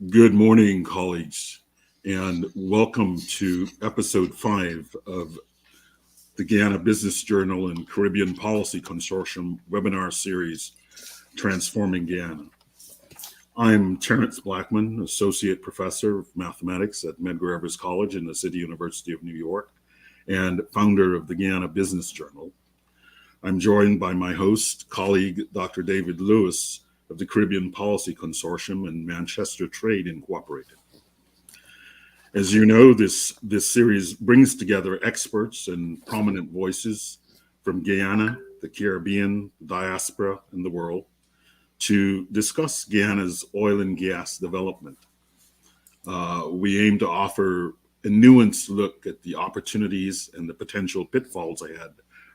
Good morning, colleagues, and welcome to episode 5 of the Guyana Business Journal and Caribbean Policy Consortium webinar series, Transforming Guyana. I'm Terrence Blackman, Associate Professor of Mathematics at Medgar Evers College in the City University of New York, and founder of the Guyana Business Journal. I'm joined by my host, colleague Dr. David Lewis of the Caribbean Policy Consortium and Manchester Trade Incorporated. As you know, this series brings together experts and prominent voices from Guyana, the Caribbean, diaspora, and the world to discuss Guyana's oil and gas development. We aim to offer a nuanced look at the opportunities and the potential pitfalls ahead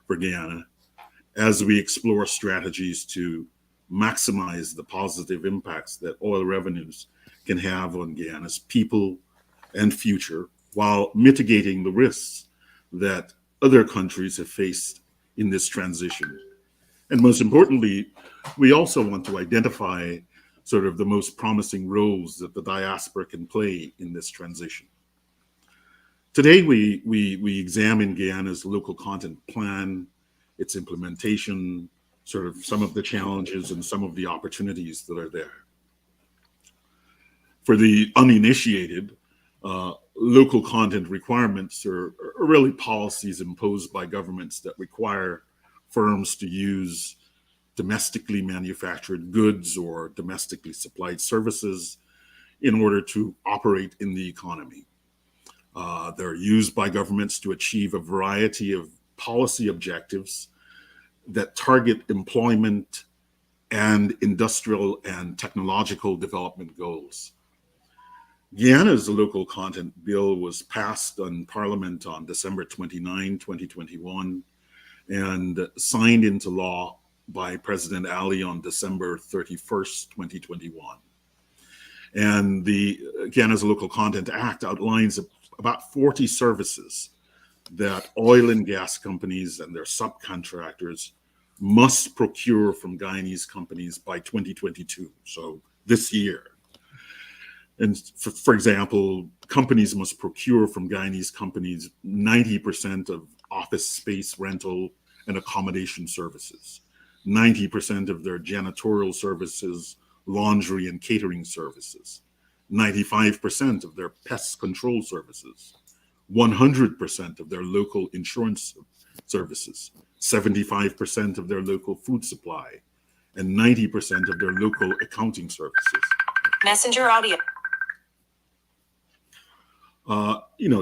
for Guyana as we explore strategies to maximize the positive impacts that oil revenues can have on Guyana's people and future, while mitigating the risks that other countries have faced in this transition. And most importantly, we also want to identify sort of the most promising roles that the diaspora can play in this transition. Today, we examine Guyana's local content plan, its implementation, sort of some of the challenges and some of the opportunities that are there. For the uninitiated, local content requirements are really policies imposed by governments that require firms to use domestically manufactured goods or domestically supplied services in order to operate in the economy. They're used by governments to achieve a variety of policy objectives that target employment and industrial and technological development goals. Guyana's local content bill was passed on Parliament on December 29, 2021, and signed into law by President Ali on December 31st, 2021. And the Guyana's Local Content Act outlines about 40 services that oil and gas companies and their subcontractors must procure from Guyanese companies by 2022, so this year. And for example, companies must procure from Guyanese companies 90% of office space rental and accommodation services, 90% of their janitorial services, laundry and catering services, 95% of their pest control services, 100% of their local insurance services, 75% of their local food supply, and 90% of their local accounting services. Messenger audio.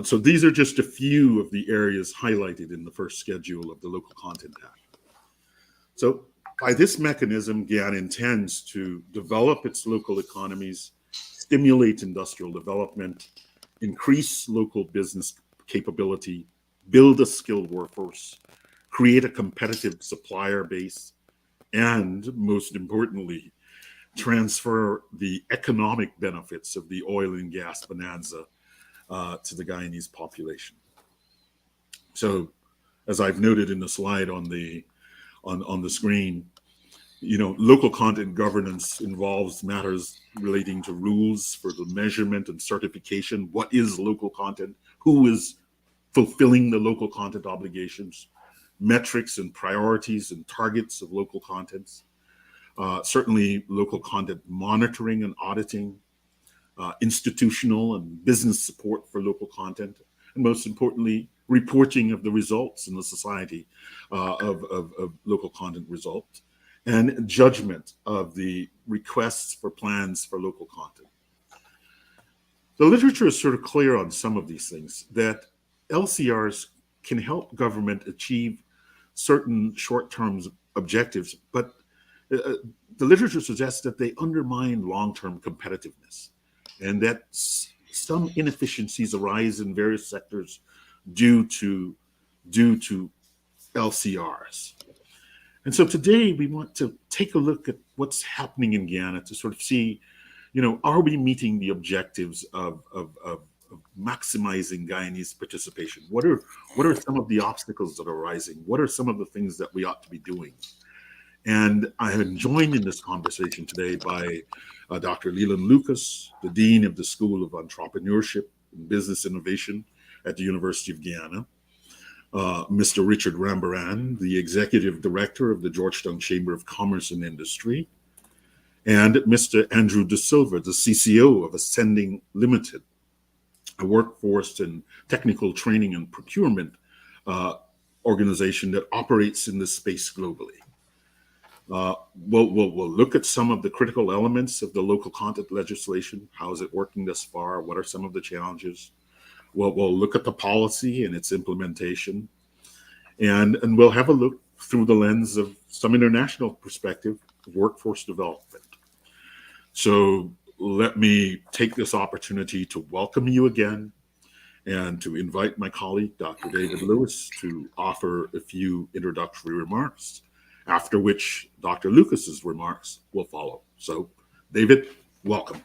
So these are just a few of the areas highlighted in the first schedule of the Local Content Act. So by this mechanism, Guyana intends to develop its local economies, stimulate industrial development, increase local business capability, build a skilled workforce, create a competitive supplier base, and most importantly, transfer the economic benefits of the oil and gas bonanza to the Guyanese population. So, as I've noted in the slide on the screen, local content governance involves matters relating to rules for the measurement and certification. What is local content? Who is fulfilling the local content obligations? Metrics and priorities and targets of local contents. Certainly local content monitoring and auditing, institutional and business support for local content, and most importantly, reporting of the results in the society of local content results, and judgment of the requests for plans for local content. The literature is sort of clear on some of these things, that LCRs can help government achieve certain short-term objectives, but the literature suggests that they undermine long-term competitiveness, and that some inefficiencies arise in various sectors due to LCRs. And so today we want to take a look at what's happening in Guyana to sort of see, are we meeting the objectives of maximizing Guyanese participation? What are some of the obstacles that are arising? What are some of the things that we ought to be doing? And I am joined in this conversation today by Dr. Leland Lucas, the Dean of the School of Entrepreneurship and Business Innovation at the University of Guyana, Mr. Richard Rambaran, the Executive Director of the Georgetown Chamber of Commerce and Industry, and Mr. Andrew De Silva, the CCO of Ascending Limited, a workforce and technical training and procurement organization that operates in this space globally. We'll look at some of the critical elements of the local content legislation. How is it working thus far? What are some of the challenges? We'll look at the policy and its implementation. And we'll have a look through the lens of some international perspective of workforce development. So let me take this opportunity to welcome you again and to invite my colleague, Dr. David Lewis, to offer a few introductory remarks, after which Dr. Lucas's remarks will follow. So, David, welcome.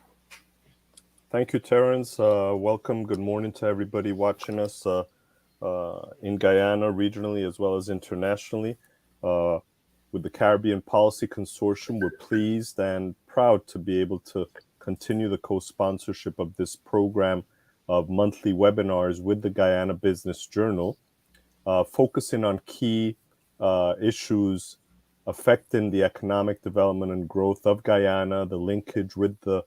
Thank you, Terence. Welcome. Good morning to everybody watching us in Guyana, regionally as well as internationally. With the Caribbean Policy Consortium, we're pleased and proud to be able to continue the co-sponsorship of this program of monthly webinars with the Guyana Business Journal, focusing on key issues affecting the economic development and growth of Guyana, the linkage with the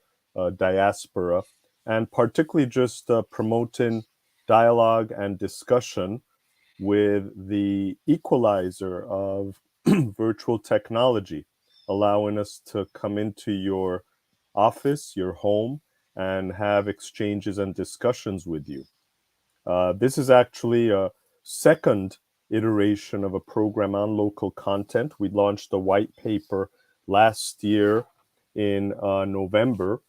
diaspora, and particularly just promoting dialogue and discussion with the equalizer of virtual technology, allowing us to come into your office, your home, and have exchanges and discussions with you. This is actually a second iteration of a program on local content. We launched a white paper last year in November,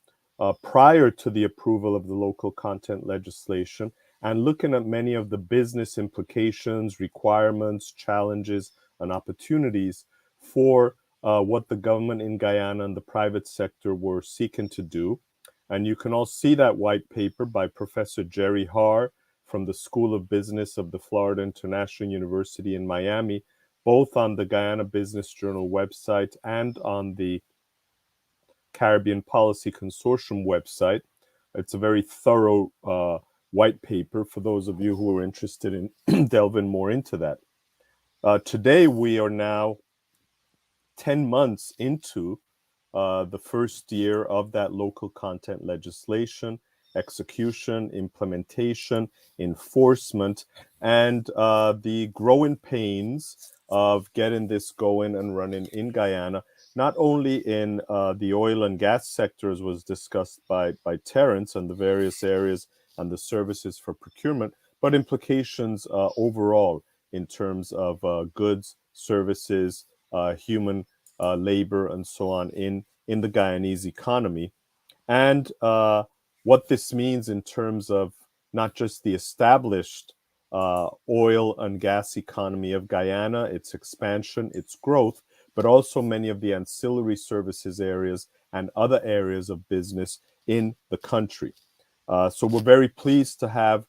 prior to the approval of the local content legislation, and looking at many of the business implications, requirements, challenges, and opportunities for what the government in Guyana and the private sector were seeking to do. And you can all see that white paper by Professor Jerry Har from the School of Business of the Florida International University in Miami, both on the Guyana Business Journal website and on the Caribbean Policy Consortium website. It's a very thorough white paper for those of you who are interested in delving more into that. Today, we are now 10 months into the first year of that local content legislation, execution, implementation, enforcement, and the growing pains of getting this going and running in Guyana, not only in the oil and gas sector, as was discussed by Terence, and the various areas and the services for procurement, but implications overall in terms of goods, services, human labor, and so on in the Guyanese economy, and what this means in terms of not just the established oil and gas economy of Guyana, its expansion, its growth, but also many of the ancillary services areas and other areas of business in the country. So we're very pleased to have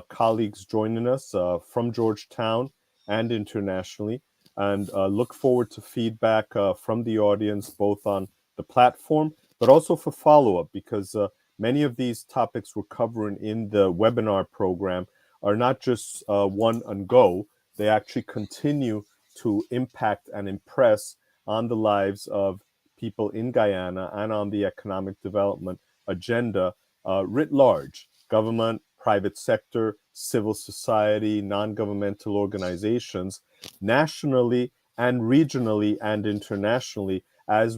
colleagues joining us from Georgetown and internationally, and look forward to feedback from the audience, both on the platform, but also for follow-up, because many of these topics we're covering in the webinar program are not just one and go. They actually continue to impact and impress on the lives of people in Guyana and on the economic development agenda writ large. Government, private sector, civil society, non-governmental organizations, nationally and regionally and internationally, as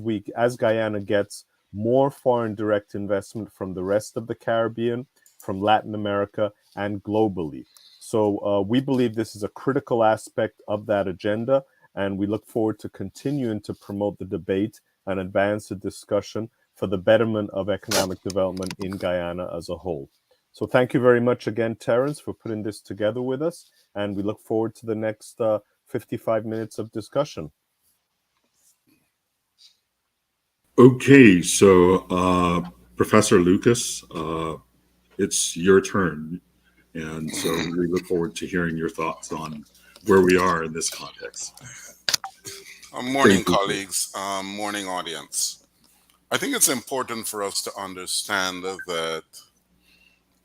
Guyana gets more foreign direct investment from the rest of the Caribbean, from Latin America, and globally. So we believe this is a critical aspect of that agenda, and we look forward to continuing to promote the debate and advance the discussion for the betterment of economic development in Guyana as a whole. So thank you very much again, Terence, for putting this together with us, and we look forward to the next 55 minutes of discussion. Okay, so Professor Lucas, it's your turn. And so we look forward to hearing your thoughts on where we are in this context. Morning, Thank you. colleagues. Morning, audience. I think it's important for us to understand that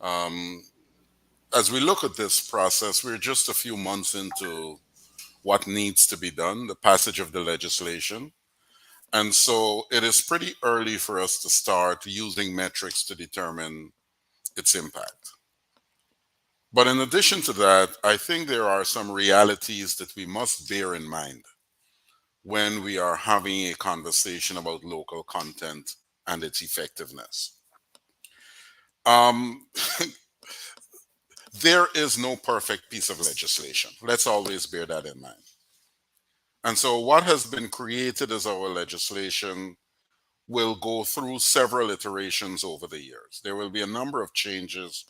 um, as we look at this process, we're just a few months into what needs to be done, the passage of the legislation. And so it is pretty early for us to start using metrics to determine its impact. But in addition to that, I think there are some realities that we must bear in mind when we are having a conversation about local content and its effectiveness. Um, there is no perfect piece of legislation. Let's always bear that in mind. And so, what has been created as our legislation will go through several iterations over the years. There will be a number of changes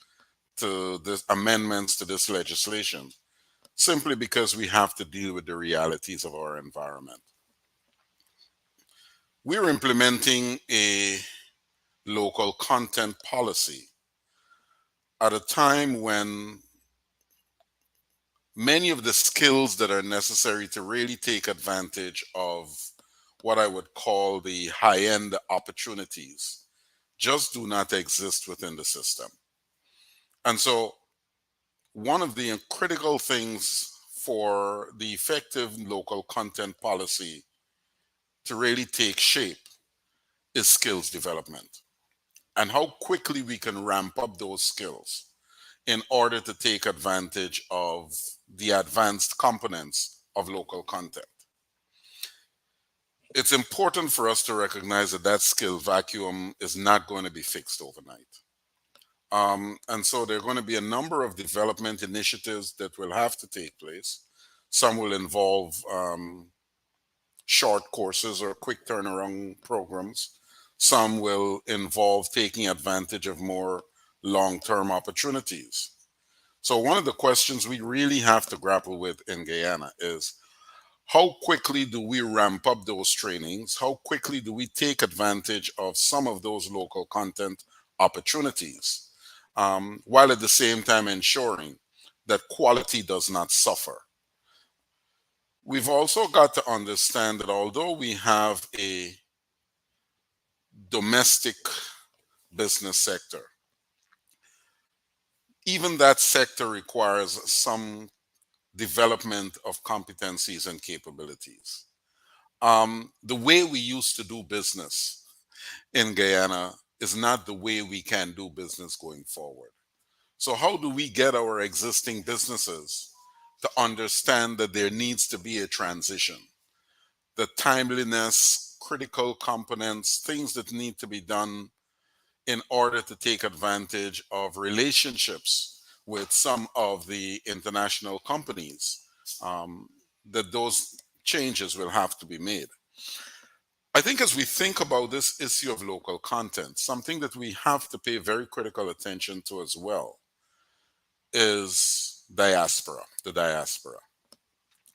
to this amendments to this legislation simply because we have to deal with the realities of our environment. We're implementing a local content policy at a time when many of the skills that are necessary to really take advantage of what I would call the high end opportunities just do not exist within the system. And so, one of the critical things for the effective local content policy to really take shape is skills development and how quickly we can ramp up those skills in order to take advantage of the advanced components of local content. It's important for us to recognize that that skill vacuum is not going to be fixed overnight. And so there are going to be a number of development initiatives that will have to take place. Some will involve short courses or quick turnaround programs. Some will involve taking advantage of more long term opportunities. So, one of the questions we really have to grapple with in Guyana is how quickly do we ramp up those trainings? How quickly do we take advantage of some of those local content opportunities, while at the same time ensuring that quality does not suffer? We've also got to understand that although we have a domestic business sector, even that sector requires some development of competencies and capabilities. The way we used to do business in Guyana is not the way we can do business going forward. So, how do we get our existing businesses to understand that there needs to be a transition? The timeliness, critical components, things that need to be done in order to take advantage of relationships with some of the international companies, um, that those changes will have to be made. I think as we think about this issue of local content, something that we have to pay very critical attention to as well is diaspora, the diaspora.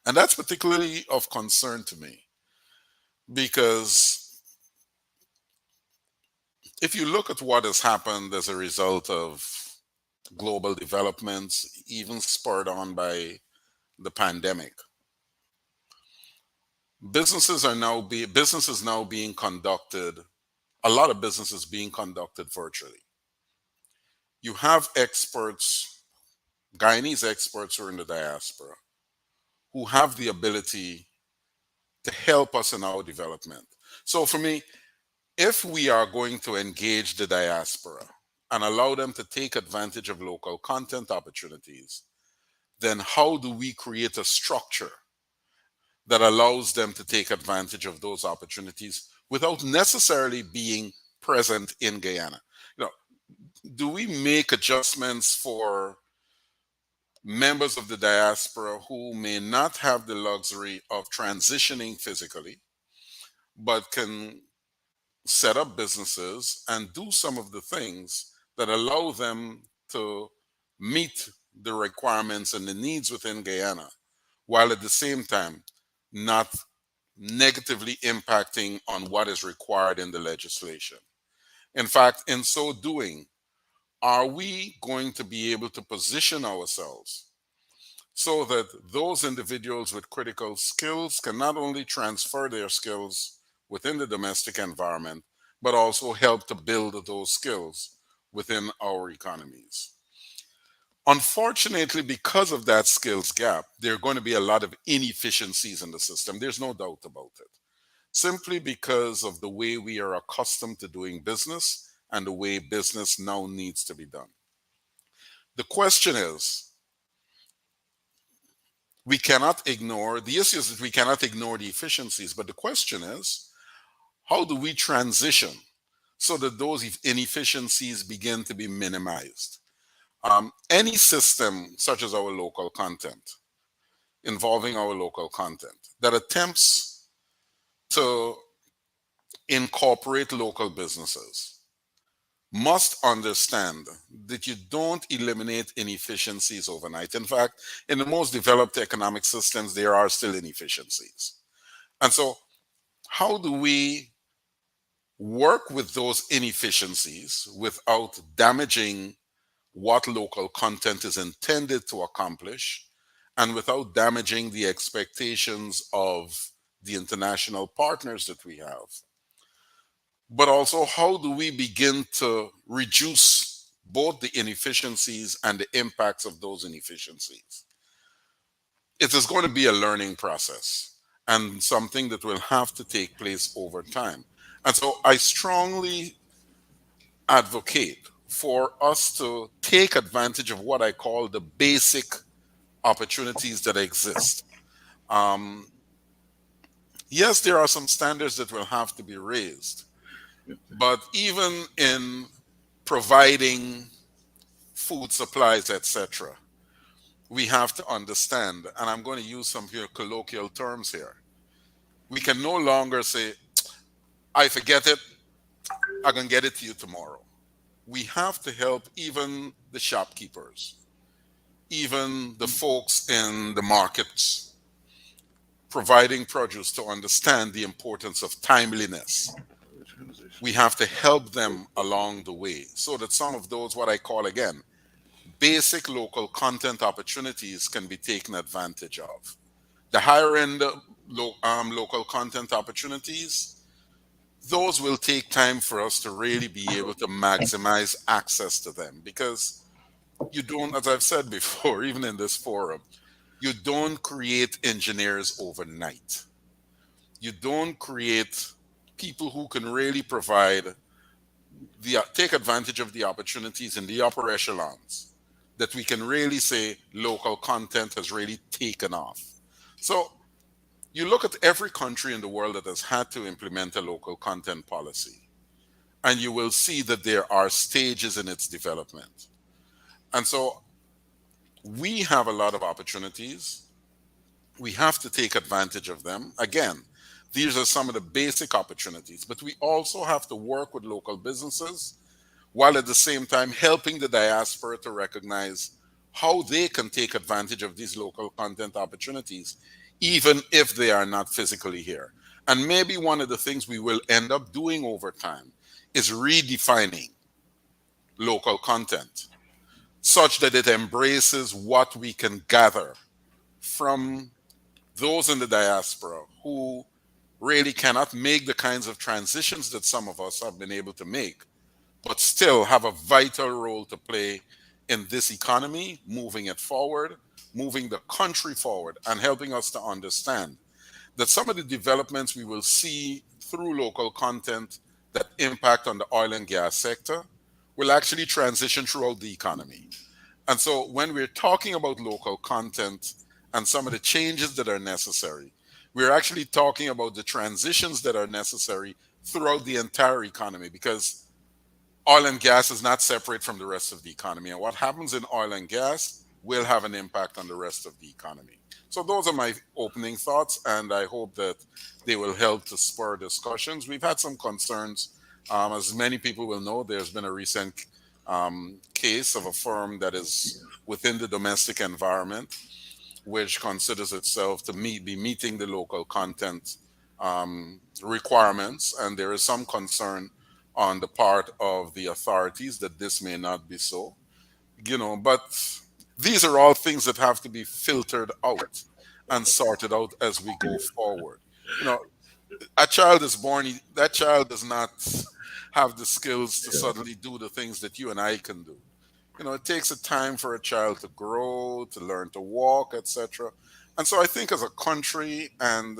And that's particularly of concern to me because if you look at what has happened as a result of global developments, even spurred on by the pandemic, businesses now being conducted, a lot of businesses being conducted virtually. You have experts, Guyanese experts who are in the diaspora, who have the ability to help us in our development. So for me, if we are going to engage the diaspora and allow them to take advantage of local content opportunities, then how do we create a structure that allows them to take advantage of those opportunities without necessarily being present in Guyana? You know, do we make adjustments for members of the diaspora who may not have the luxury of transitioning physically, but can set up businesses and do some of the things that allow them to meet the requirements and the needs within Guyana, while at the same time not negatively impacting on what is required in the legislation? In fact, in so doing, are we going to be able to position ourselves so that those individuals with critical skills can not only transfer their skills within the domestic environment, but also help to build those skills within our economies. Unfortunately, because of that skills gap, there are going to be a lot of inefficiencies in the system. There's no doubt about it. Simply because of the way we are accustomed to doing business and the way business now needs to be done. The question is, we cannot ignore the issues that we cannot ignore the efficiencies, but the question is, how do we transition so that those inefficiencies begin to be minimized? Any system such as our local content, involving our local content, that attempts to incorporate local businesses must understand that you don't eliminate inefficiencies overnight. In fact, in the most developed economic systems, there are still inefficiencies. And so, how do we work with those inefficiencies without damaging what local content is intended to accomplish and without damaging the expectations of the international partners that we have? But also, how do we begin to reduce both the inefficiencies and the impacts of those inefficiencies? It is going to be a learning process and something that will have to take place over time. And so I strongly advocate for us to take advantage of what I call the basic opportunities that exist. Um, yes, there are some standards that will have to be raised, but even in providing food supplies, etc., we have to understand, and I'm going to use some here colloquial terms here. We can no longer say, I forget it, I can get it to you tomorrow. We have to help even the shopkeepers, even the folks in the markets providing produce to understand the importance of timeliness. We have to help them along the way so that some of those, what I call again, basic local content opportunities can be taken advantage of. The higher end local content opportunities, those will take time for us to really be able to maximize access to them because you don't, as I've said before, even in this forum, you don't create engineers overnight. You don't create people who can really provide take advantage of the opportunities in the upper echelons that we can really say local content has really taken off. So you look at every country in the world that has had to implement a local content policy, and you will see that there are stages in its development. And so we have a lot of opportunities. We have to take advantage of them. Again, these are some of the basic opportunities, but we also have to work with local businesses while at the same time helping the diaspora to recognize how they can take advantage of these local content opportunities, even if they are not physically here. And maybe one of the things we will end up doing over time is redefining local content such that it embraces what we can gather from those in the diaspora who really cannot make the kinds of transitions that some of us have been able to make, but still have a vital role to play in this economy, moving it forward, moving the country forward, and helping us to understand that some of the developments we will see through local content that impact on the oil and gas sector will actually transition throughout the economy. And so when we're talking about local content and some of the changes that are necessary, we're actually talking about the transitions that are necessary throughout the entire economy because oil and gas is not separate from the rest of the economy. And what happens in oil and gas will have an impact on the rest of the economy. So those are my opening thoughts, and I hope that they will help to spur discussions. We've had some concerns. As many people will know, there's been a recent case of a firm that is within the domestic environment, which considers itself to be meeting the local content requirements, and there is some concern on the part of the authorities that this may not be so. But These are all things that have to be filtered out and sorted out as we go forward. You know, a child is born, that child does not have the skills to suddenly do the things that you and I can do. You know, it takes a time for a child to grow, to learn to walk, etc. And so I think as a country and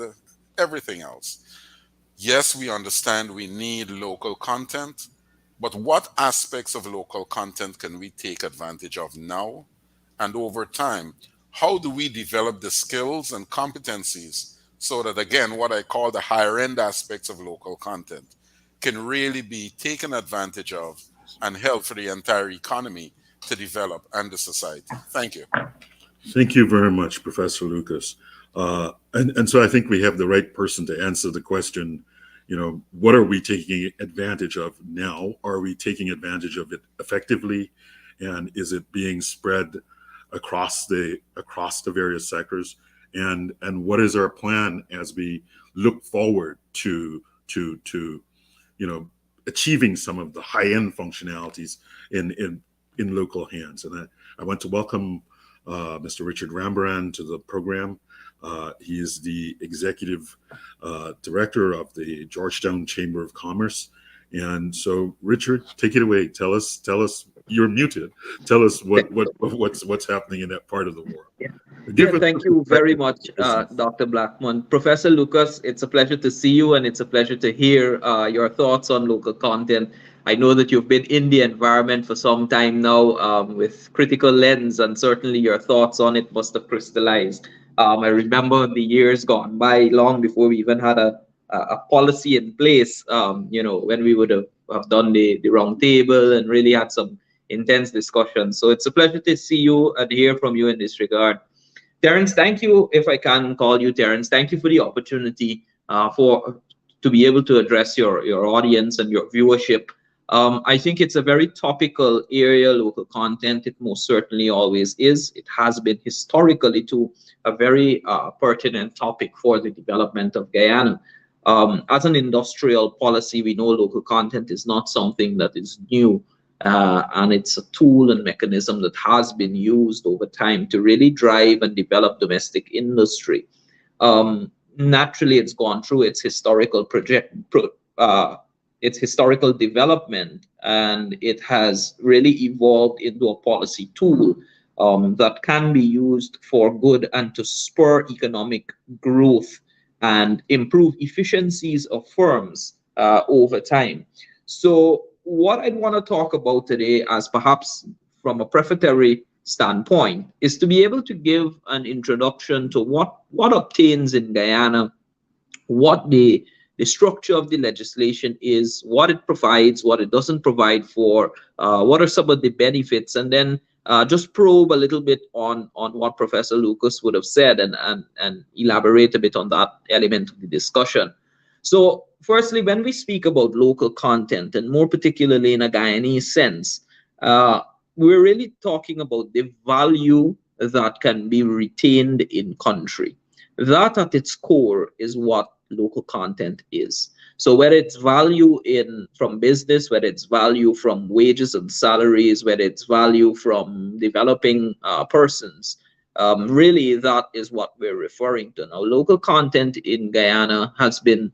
everything else, yes, we understand we need local content, but what aspects of local content can we take advantage of now and over time? How do we develop the skills and competencies so that, again, what I call the higher end aspects of local content can really be taken advantage of and help for the entire economy to develop and the society? Thank you. Thank you very much, Professor Lucas. And so I think we have the right person to answer the question, you know, what are we taking advantage of now? Are we taking advantage of it effectively? And is it being spread across the various sectors? And what is our plan as we look forward to you know, achieving some of the high-end functionalities in local hands? And I want to welcome Mr. Richard Rambaran to the program. He is the executive director of the Georgetown Chamber of Commerce. And so, Richard, take it away. Tell us. You're muted. Tell us what's happening in that part of the world. Yeah, thank you very much, Dr. Blackman. Professor Lucas, it's a pleasure to see you, and it's a pleasure to hear your thoughts on local content. I know that you've been in the environment for some time now with critical lens, and certainly your thoughts on it must have crystallized. I remember the years gone by long before we even had a policy in place, you know, when we would have done the round table and really had some intense discussions. So it's a pleasure to see you and hear from you in this regard. Terence, thank you, if I can call you Terence. Thank you for the opportunity to be able to address your audience and your viewership. I think it's a very topical area, local content. It most certainly always is. It has been historically too a very pertinent topic for the development of Guyana. As an industrial policy, we know local content is not something that is new. And it's a tool and mechanism that has been used over time to really drive and develop domestic industry. Naturally, it's gone through its historical development, and it has really evolved into a policy tool that can be used for good and to spur economic growth and improve efficiencies of firms over time. So what I'd want to talk about today, as perhaps from a prefatory standpoint, is to be able to give an introduction to what obtains in Guyana, what the structure of the legislation is, what it provides, what it doesn't provide for, what are some of the benefits, and then just probe a little bit on what Professor Lucas would have said and elaborate a bit on that element of the discussion. So firstly, when we speak about local content, and more particularly in a Guyanese sense, we're really talking about the value that can be retained in country. That at its core is what local content is. So whether it's value from business, whether it's value from wages and salaries, whether it's value from developing persons, really that is what we're referring to. Now, local content in Guyana has been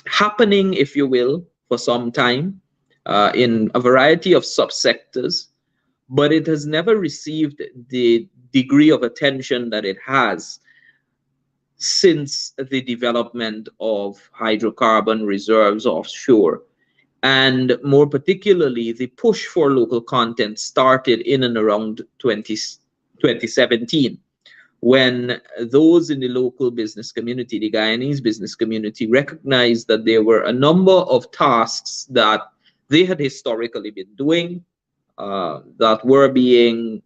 happening, if you will, for some time in a variety of subsectors, but it has never received the degree of attention that it has since the development of hydrocarbon reserves offshore. And more particularly, the push for local content started in and around 2017. When those in the local business community, the Guyanese business community, recognized that there were a number of tasks that they had historically been doing, that were being,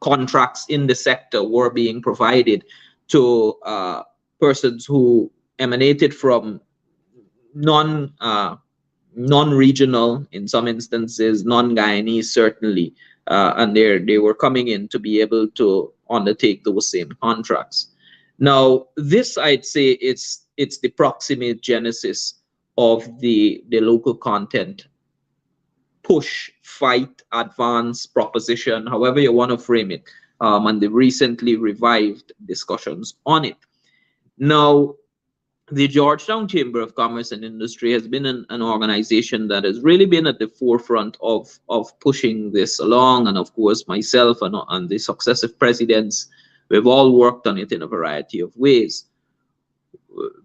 contracts in the sector were being provided to persons who emanated from non-regional, in some instances, non-Guyanese certainly, and they were coming in to be able to undertake those same contracts. Now, this, I'd say, it's the proximate genesis of the local content push, fight, advance, proposition, however you want to frame it, and the recently revived discussions on it. Now, the Georgetown Chamber of Commerce and Industry has been an organization that has really been at the forefront of pushing this along. And of course, myself and the successive presidents, we've all worked on it in a variety of ways.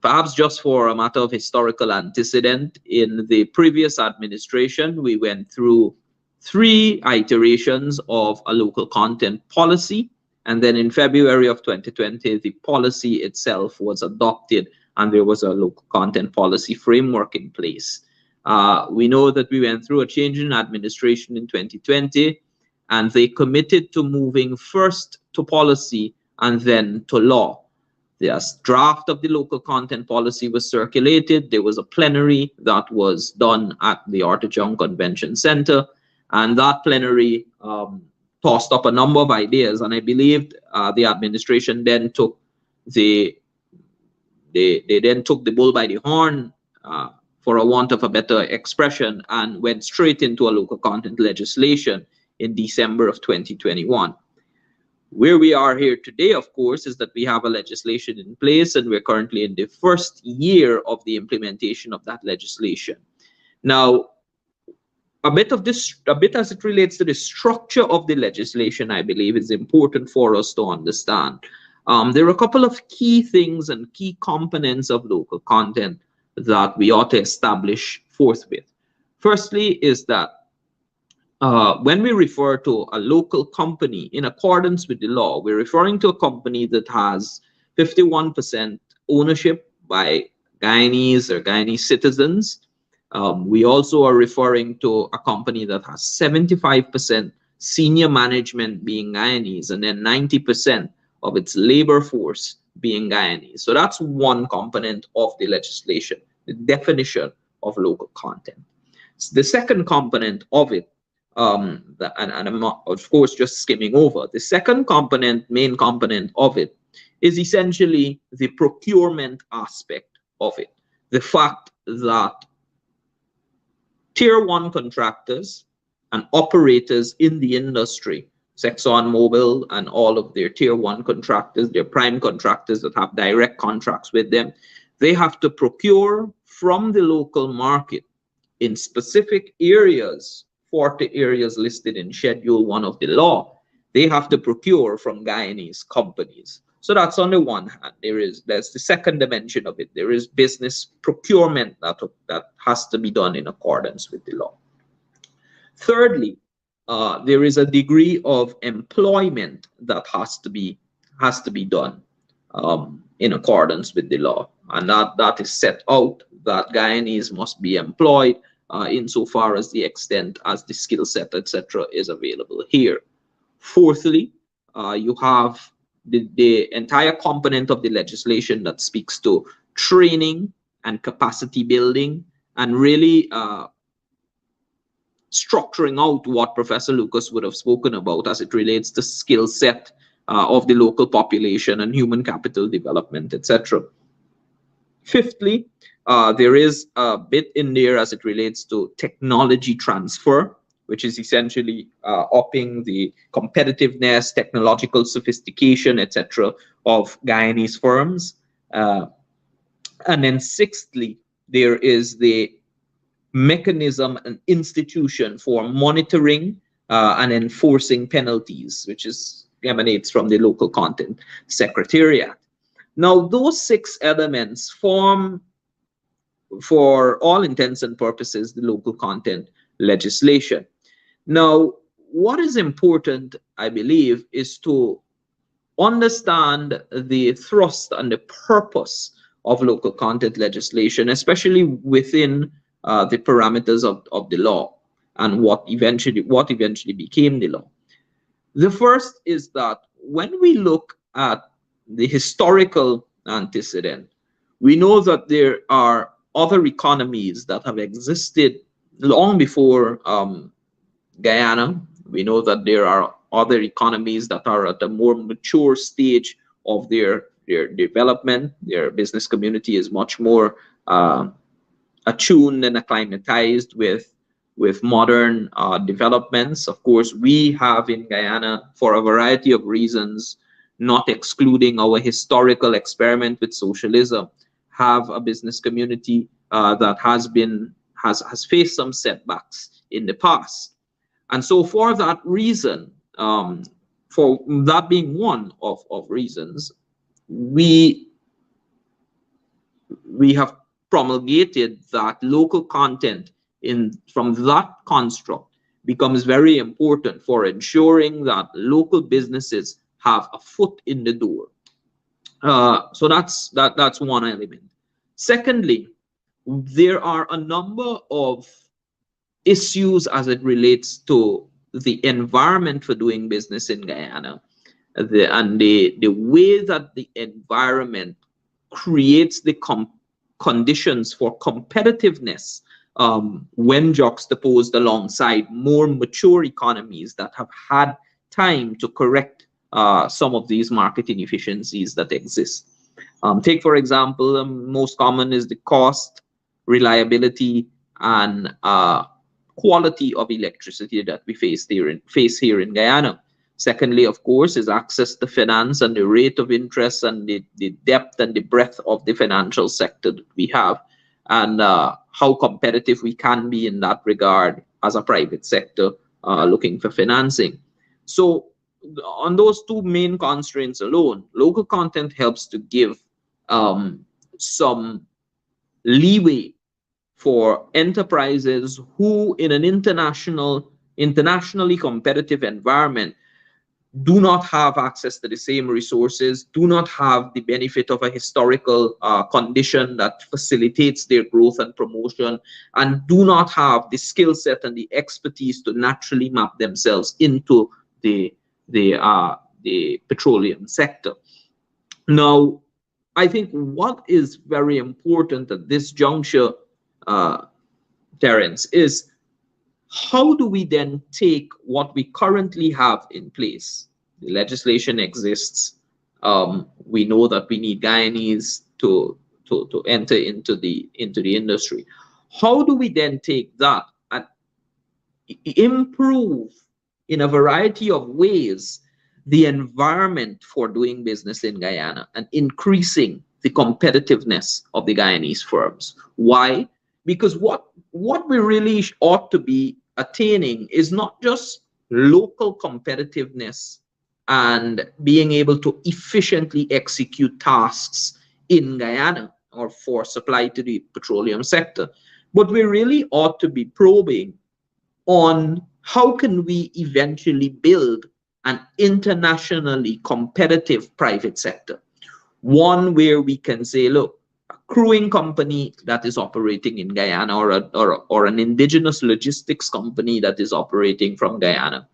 Perhaps just for a matter of historical antecedent, in the previous administration, we went through 3 iterations of a local content policy. And then in February of 2020, the policy itself was adopted and there was a local content policy framework in place. We know that we went through a change in administration in 2020, and they committed to moving first to policy and then to law. The draft of the local content policy was circulated. There was a plenary that was done at the Artichoke Convention Center, and that plenary tossed up a number of ideas. And I believe the administration then took they then took the bull by the horn, for a want of a better expression, and went straight into a local content legislation in December of 2021. Where we are here today, of course, is that we have a legislation in place, and we're currently in the first year of the implementation of that legislation. Now, a bit as it relates to the structure of the legislation, I believe is important for us to understand. There are a couple of key things and key components of local content that we ought to establish forthwith. Firstly is that when we refer to a local company in accordance with the law, we're referring to a company that has 51% ownership by Guyanese or Guyanese citizens. We also are referring to a company that has 75% senior management being Guyanese, and then 90% of its labor force being Guyanese. So that's one component of the legislation, the definition of local content. The second component of it, and I'm not, of course, just skimming over. The second component, main component of it, is essentially the procurement aspect of it. The fact that Tier 1 contractors and operators in the industry, ExxonMobil and all of their Tier 1 contractors, their prime contractors that have direct contracts with them, they have to procure from the local market in specific areas, 40 areas listed in Schedule 1 of the law. They have to procure from Guyanese companies. So that's on the one hand. There's the second dimension of it. There is business procurement that has to be done in accordance with the law. Thirdly, there is a degree of employment that has to be done in accordance with the law, and that is set out that Guyanese must be employed insofar as the extent as the skill set, etc., is available here. Fourthly, you have the entire component of the legislation that speaks to training and capacity building, and really structuring out what Professor Lucas would have spoken about as it relates to skill set of the local population and human capital development, etc. Fifthly, there is a bit in there as it relates to technology transfer, which is essentially upping the competitiveness, technological sophistication, etc., of Guyanese firms. And then sixthly, there is the mechanism and institution for monitoring and enforcing penalties, which emanates from the local content secretariat. Now, those 6 elements form, for all intents and purposes, the local content legislation. Now, what is important, I believe, is to understand the thrust and the purpose of local content legislation, especially within the parameters of the law and what eventually became the law. The first is that when we look at the historical antecedent, we know that there are other economies that have existed long before Guyana. We know that there are other economies that are at a more mature stage of their development. Their business community is much more attuned and acclimatized with with modern developments. Of course, we have in Guyana, for a variety of reasons, not excluding our historical experiment with socialism, have a business community that has faced some setbacks in the past. And so for that reason, for that being one of reasons, we have promulgated that local content from that construct becomes very important for ensuring that local businesses have a foot in the door. So that's one element. Secondly, there are a number of issues as it relates to the environment for doing business in Guyana, and the way that the environment creates the conditions for competitiveness when juxtaposed alongside more mature economies that have had time to correct some of these market inefficiencies that exist. Take, for example, the most common is the cost, reliability, and quality of electricity that we face here in Guyana. Secondly, of course, is access to finance and the rate of interest and the depth and the breadth of the financial sector that we have, and how competitive we can be in that regard as a private sector looking for financing. So on those two main constraints alone, local content helps to give some leeway for enterprises who, in an internationally competitive environment, do not have access to the same resources, do not have the benefit of a historical condition that facilitates their growth and promotion, and do not have the skill set and the expertise to naturally map themselves into the petroleum sector. Now, I think what is very important at this juncture, Terence, is how do we then take what we currently have in place? The legislation exists. We know that we need Guyanese to enter into the industry. How do we then take that and improve in a variety of ways the environment for doing business in Guyana and increasing the competitiveness of the Guyanese firms? Why? Because what we really ought to be attaining is not just local competitiveness and being able to efficiently execute tasks in Guyana or for supply to the petroleum sector, but we really ought to be probing on how can we eventually build an internationally competitive private sector, one where we can say, look, a crewing company that is operating in Guyana or an indigenous logistics company that is operating from Guyana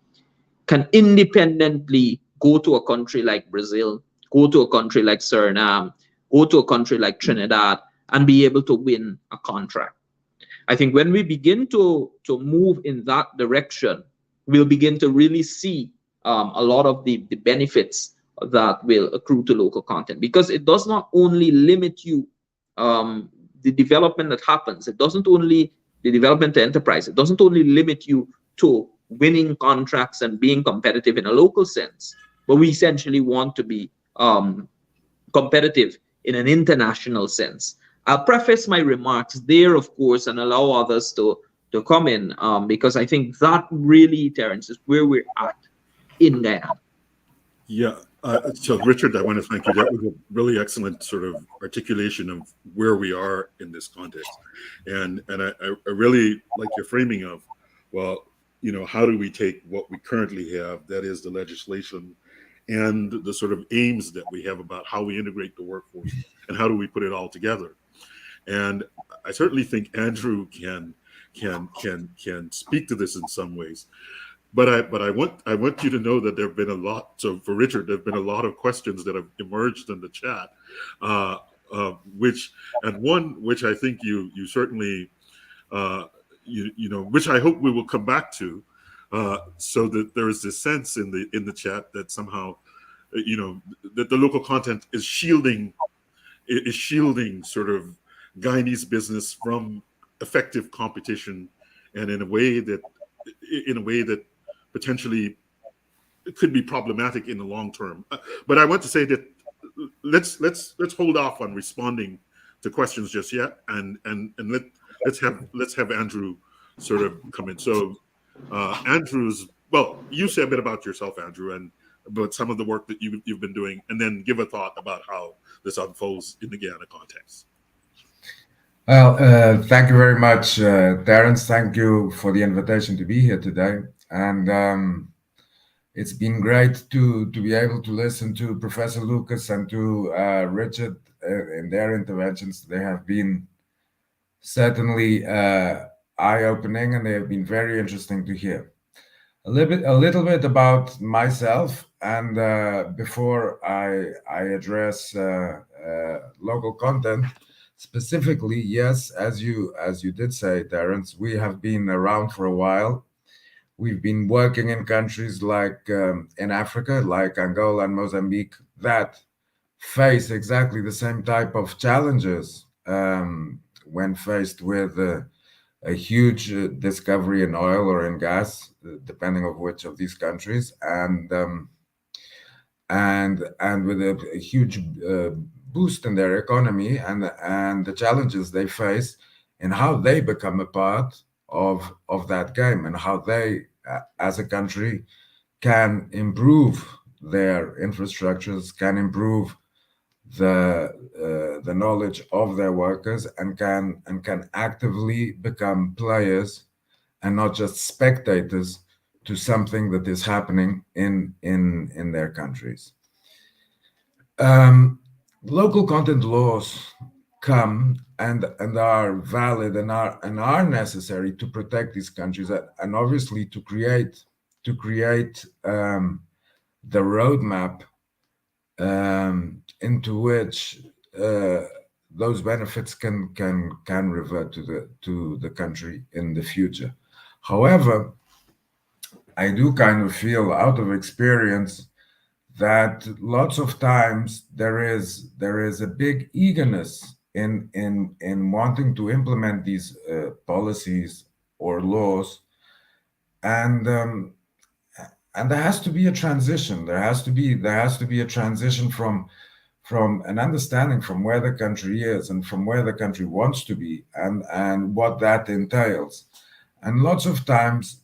can independently go to a country like Brazil, go to a country like Suriname, go to a country like Trinidad, and be able to win a contract. I think when we begin to move in that direction, we'll begin to really see a lot of the benefits that will accrue to local content, because it does not only limit you, the development that happens, it doesn't only, the development to enterprise, it doesn't only limit you to winning contracts and being competitive in a local sense, but we essentially want to be competitive in an international sense. I'll preface my remarks there, of course, and allow others to come in, because I think that really, Terence, is where we're at in Guyana. Yeah. So, Richard, I want to thank you. That was a really excellent sort of articulation of where we are in this context. And I really like your framing of, well, you know, how do we take what we currently have, that is the legislation, and the sort of aims that we have about how we integrate the workforce and how do we put it all together. And I certainly think Andrew can speak to this in some ways. But I want you to know that there have been a lot. So for Richard, there have been a lot of questions that have emerged in the chat, which I think you certainly you know, which I hope we will come back to, so that there is this sense in the chat that somehow, you know, that the local content is shielding sort of Guyanese business from effective competition and in a way that potentially it could be problematic in the long term. But I want to say that let's hold off on responding to questions just yet, and let's have Andrew sort of come in. So you say a bit about yourself, Andrew, and about some of the work that you've been doing, and then give a thought about how this unfolds in the Guyana context. Well, thank you very much, Terence. Thank you for the invitation to be here today. And it's been great to be able to listen to Professor Lucas and to Richard in their interventions. They have been certainly eye-opening, and they have been very interesting to hear. A little bit about myself, and before I address local content specifically, yes, as you did say, Terence, we have been around for a while. We've been working in countries like in Africa, like Angola and Mozambique, that face exactly the same type of challenges when faced with a huge discovery in oil or in gas, depending on which of these countries, and with a huge boost in their economy, and the challenges they face and how they become a part of that game, and how they, as a country, can improve their infrastructures, can improve the knowledge of their workers, and can actively become players and not just spectators to something that is happening in their countries. Local content laws come and are valid and are necessary to protect these countries, and obviously to create the roadmap into which those benefits can revert to the country in the future. However, I do kind of feel out of experience that lots of times there is a big eagerness in wanting to implement these policies or laws, and there has to be a transition. There has to be a transition from an understanding from where the country is and from where the country wants to be, and what that entails. And lots of times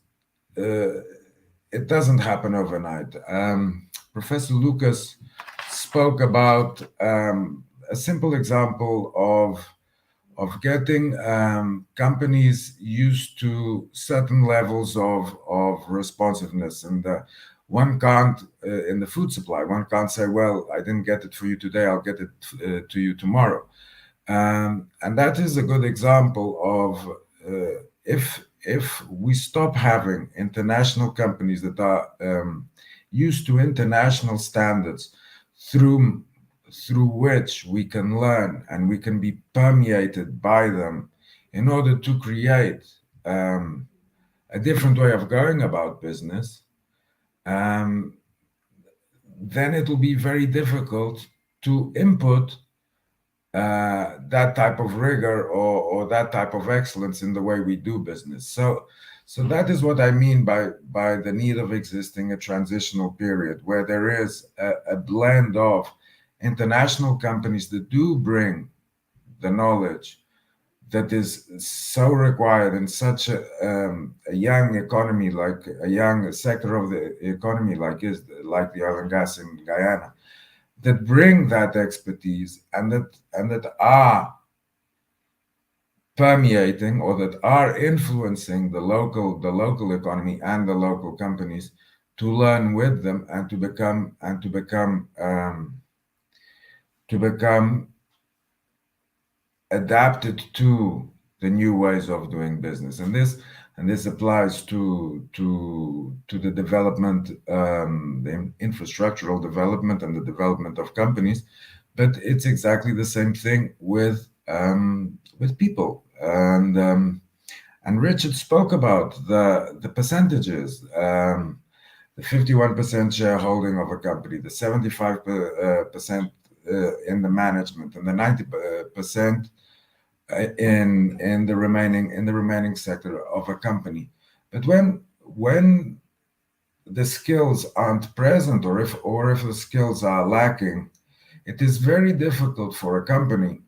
it doesn't happen overnight. Professor Lucas spoke about a simple example of getting companies used to certain levels of responsiveness. And one can't, in the food supply, one can't say, well, I didn't get it for you today, I'll get it to you tomorrow. And that is a good example of if we stop having international companies that are used to international standards through which we can learn and we can be permeated by them in order to create a different way of going about business, then it will be very difficult to input that type of rigor or that type of excellence in the way we do business. So that is what I mean by the need of existing a transitional period where there is a blend of international companies that do bring the knowledge that is so required in such a young economy, like a young sector of the economy like the oil and gas in Guyana, that bring that expertise and that are permeating or that are influencing the local economy and the local companies, to learn with them and to become adapted to the new ways of doing business. And this applies to the development, the infrastructural development and the development of companies, but it's exactly the same thing with people. And Richard spoke about the percentages, the 51% shareholding of a company, the 75% in the management, and the 90% in the remaining sector of a company. But when the skills aren't present, or if the skills are lacking, it is very difficult for a company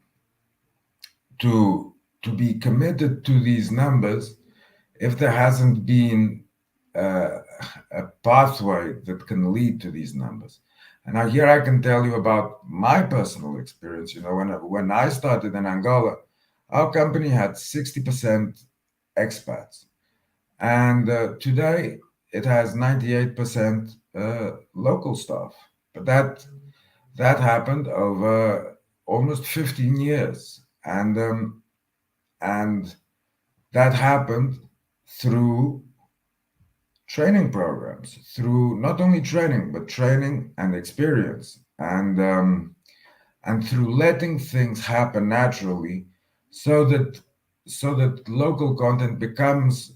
to be committed to these numbers if there hasn't been a pathway that can lead to these numbers. And now here I can tell you about my personal experience. When I started in Angola, our company had 60% expats, and today it has 98% local staff. But that happened over almost 15 years, and that happened through training programs, through not only training but training and experience, and through letting things happen naturally, so that local content becomes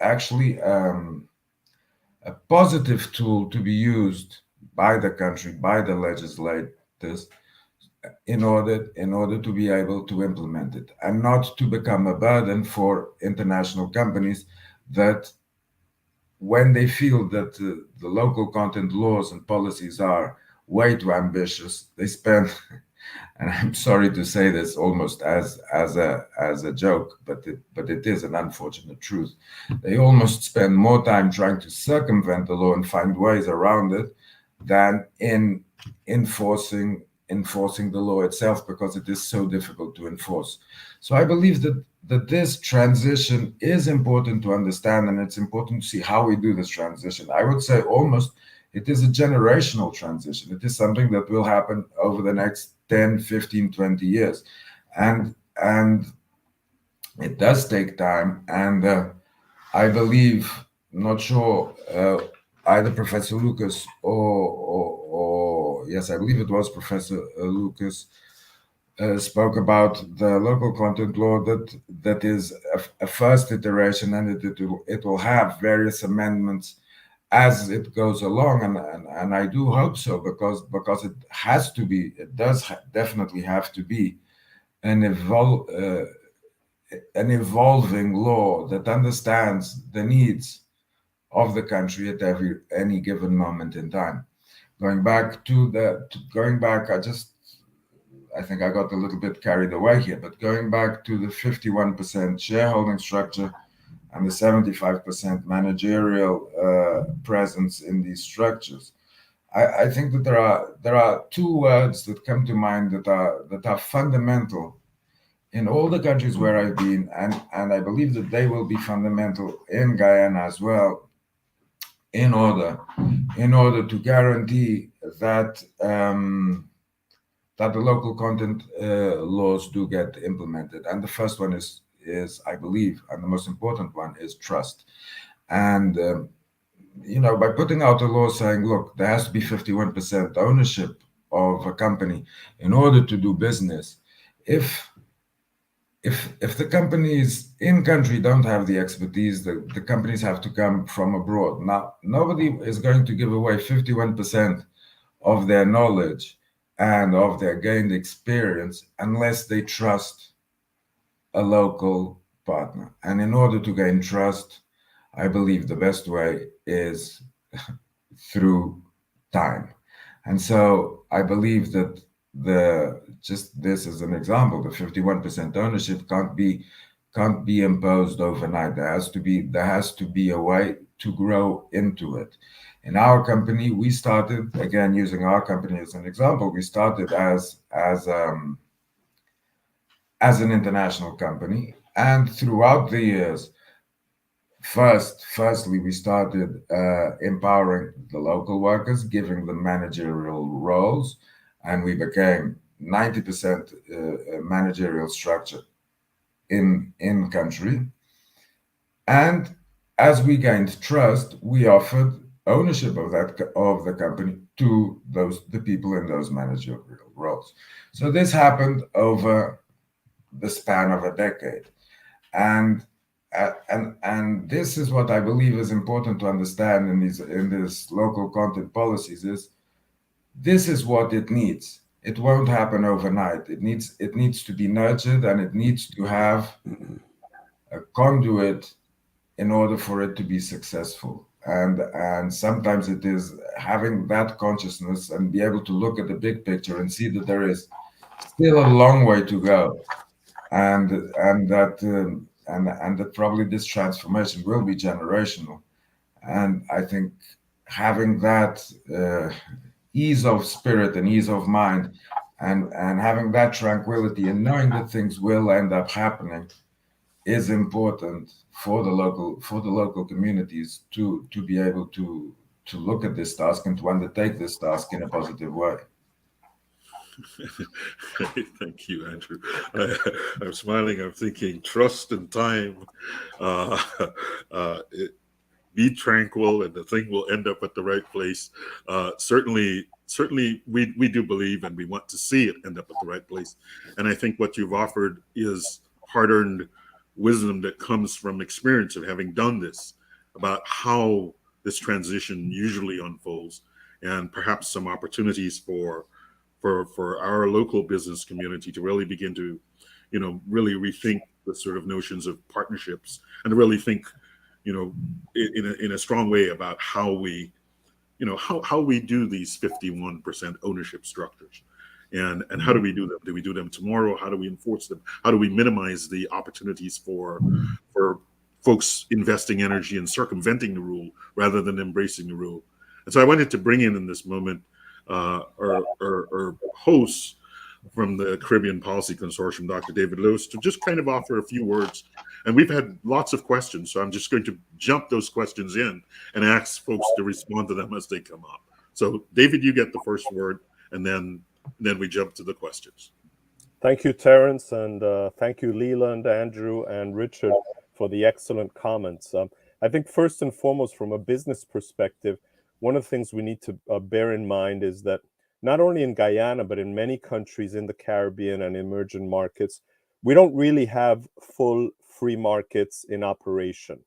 actually a positive tool to be used by the country, by the legislators, in order to be able to implement it, and not to become a burden for international companies that, when they feel that the local content laws and policies are way too ambitious, they spend, and I'm sorry to say this almost as a joke, but it is an unfortunate truth. They almost spend more time trying to circumvent the law and find ways around it than in enforcing the law itself, because it is so difficult to enforce. So I believe that this transition is important to understand, and it's important to see how we do this transition. I would say almost it is a generational transition. It is something that will happen over the next 10, 15, 20 years. And it does take time. And I believe, not sure, either Professor Lucas or yes, I believe it was Professor Lucas, spoke about the local content law that is a first iteration, and it will have various amendments as it goes along, and I do hope so, because it has to be, it does definitely have to be an evolving law that understands the needs of the country at any given moment in time. Going back, I think I got a little bit carried away here, but going back to the 51% shareholding structure and the 75% managerial presence in these structures, I think that there are two words that come to mind that are fundamental in all the countries where I've been, and I believe that they will be fundamental in Guyana as well, in order to guarantee that that the local content laws do get implemented. And the first one is I believe, and the most important one is trust. And by putting out a law saying, look, there has to be 51% ownership of a company in order to do business, if the companies in country don't have the expertise, the companies have to come from abroad. Now, nobody is going to give away 51% of their knowledge and of their gained experience unless they trust a local partner. And in order to gain trust, I believe the best way is through time. And so I believe that just this as an example, the 51% ownership can't be imposed overnight. There has to be a way to grow into it. In our company, we started, again using our company as an example, we started as an international company, and throughout the years, firstly, we started empowering the local workers, giving them managerial roles, and we became 90% managerial structure in country. And as we gained trust, we offered ownership of the company to the people in those managerial roles. So this happened over the span of a decade, and this is what I believe is important to understand in these local content policies. This is what it needs. it won't happen overnight. It needs to be nurtured, and it needs to have a conduit in order for it to be successful. And sometimes it is having that consciousness and be able to look at the big picture and see that there is still a long way to go, and that probably this transformation will be generational. And I think having that ease of spirit and ease of mind, and having that tranquility and knowing that things will end up happening is important for the local communities to be able to look at this task and to undertake this task in a positive way. Thank you, Andrew. I'm smiling. I'm thinking trust and time. Uh, be tranquil, and the thing will end up at the right place. Certainly, we do believe, and we want to see it end up at the right place. And I think what you've offered is hard-earned wisdom that comes from experience of having done this, about how this transition usually unfolds, and perhaps some opportunities for our local business community to really begin to, really rethink the sort of notions of partnerships, and to really think, in a strong way about how we, how we do these 51% ownership structures, and how do we do them? Do we do them tomorrow? How do we enforce them? How do we minimize the opportunities for folks investing energy and circumventing the rule rather than embracing the rule? And so I wanted to bring in this moment our hosts from the Caribbean Policy Consortium, Dr. David Lewis, to just kind of offer a few words. And we've had lots of questions, so I'm just going to jump those questions in and ask folks to respond to them as they come up. So, David, you get the first word, and then we jump to the questions. Thank you, Terence, and thank you, Leland, Andrew, and Richard, for the excellent comments. I think first and foremost, from a business perspective, one of the things we need to bear in mind is that not only in Guyana, but in many countries in the Caribbean and emerging markets, we don't really have full free markets in operation.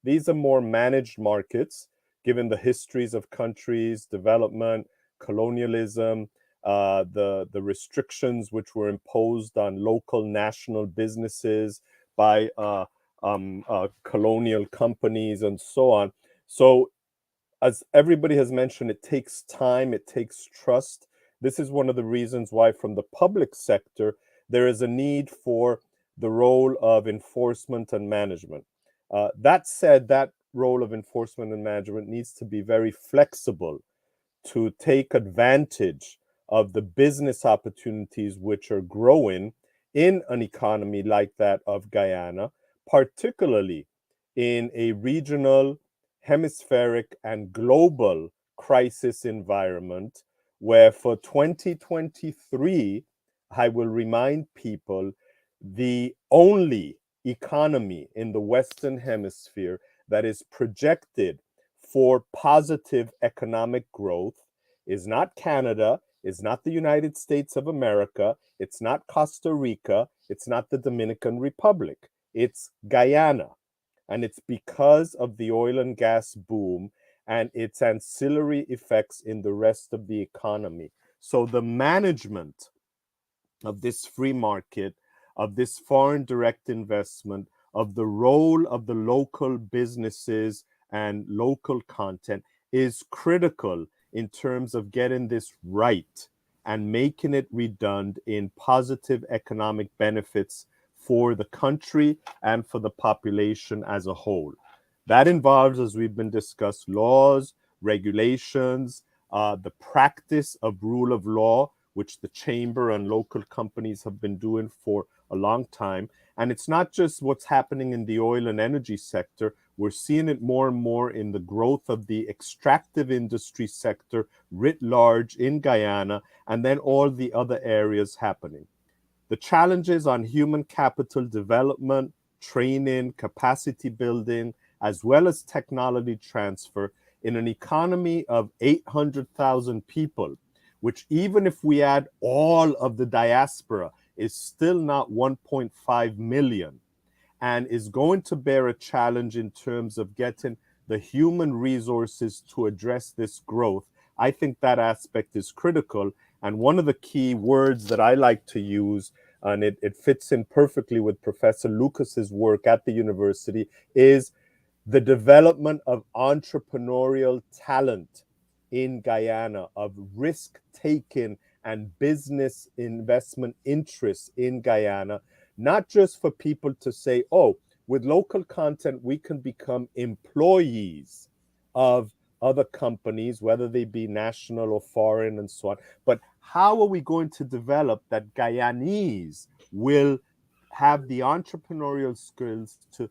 These are more managed markets, given the histories of countries, development, colonialism, the restrictions which were imposed on local national businesses by colonial companies and so on. So, as everybody has mentioned, it takes time, it takes trust. This is one of the reasons why, from the public sector, there is a need for the role of enforcement and management. That said, that role of enforcement and management needs to be very flexible to take advantage of the business opportunities which are growing in an economy like that of Guyana, particularly in a regional, hemispheric, and global crisis environment where for 2023, I will remind people, the only economy in the Western Hemisphere that is projected for positive economic growth is not Canada, is not the United States of America, it's not Costa Rica, it's not the Dominican Republic, it's Guyana. And it's because of the oil and gas boom and its ancillary effects in the rest of the economy. So the management of this free market, of this foreign direct investment, of the role of the local businesses and local content is critical in terms of getting this right and making it redund in positive economic benefits for the country and for the population as a whole. That involves, as we've been discussed, laws, regulations, the practice of rule of law, which the chamber and local companies have been doing for a long time. And it's not just what's happening in the oil and energy sector. We're seeing it more and more in the growth of the extractive industry sector writ large in Guyana, and then all the other areas happening. The challenges on human capital development, training, capacity building, as well as technology transfer in an economy of 800,000 people, which even if we add all of the diaspora, is still not 1.5 million, and is going to bear a challenge in terms of getting the human resources to address this growth. I think that aspect is critical. And one of the key words that I like to use, and it fits in perfectly with Professor Lucas's work at the university, is the development of entrepreneurial talent in Guyana, of risk taking and business investment interests in Guyana, not just for people to say, oh, with local content, we can become employees of other companies, whether they be national or foreign and so on. But how are we going to develop that Guyanese will have the entrepreneurial skills to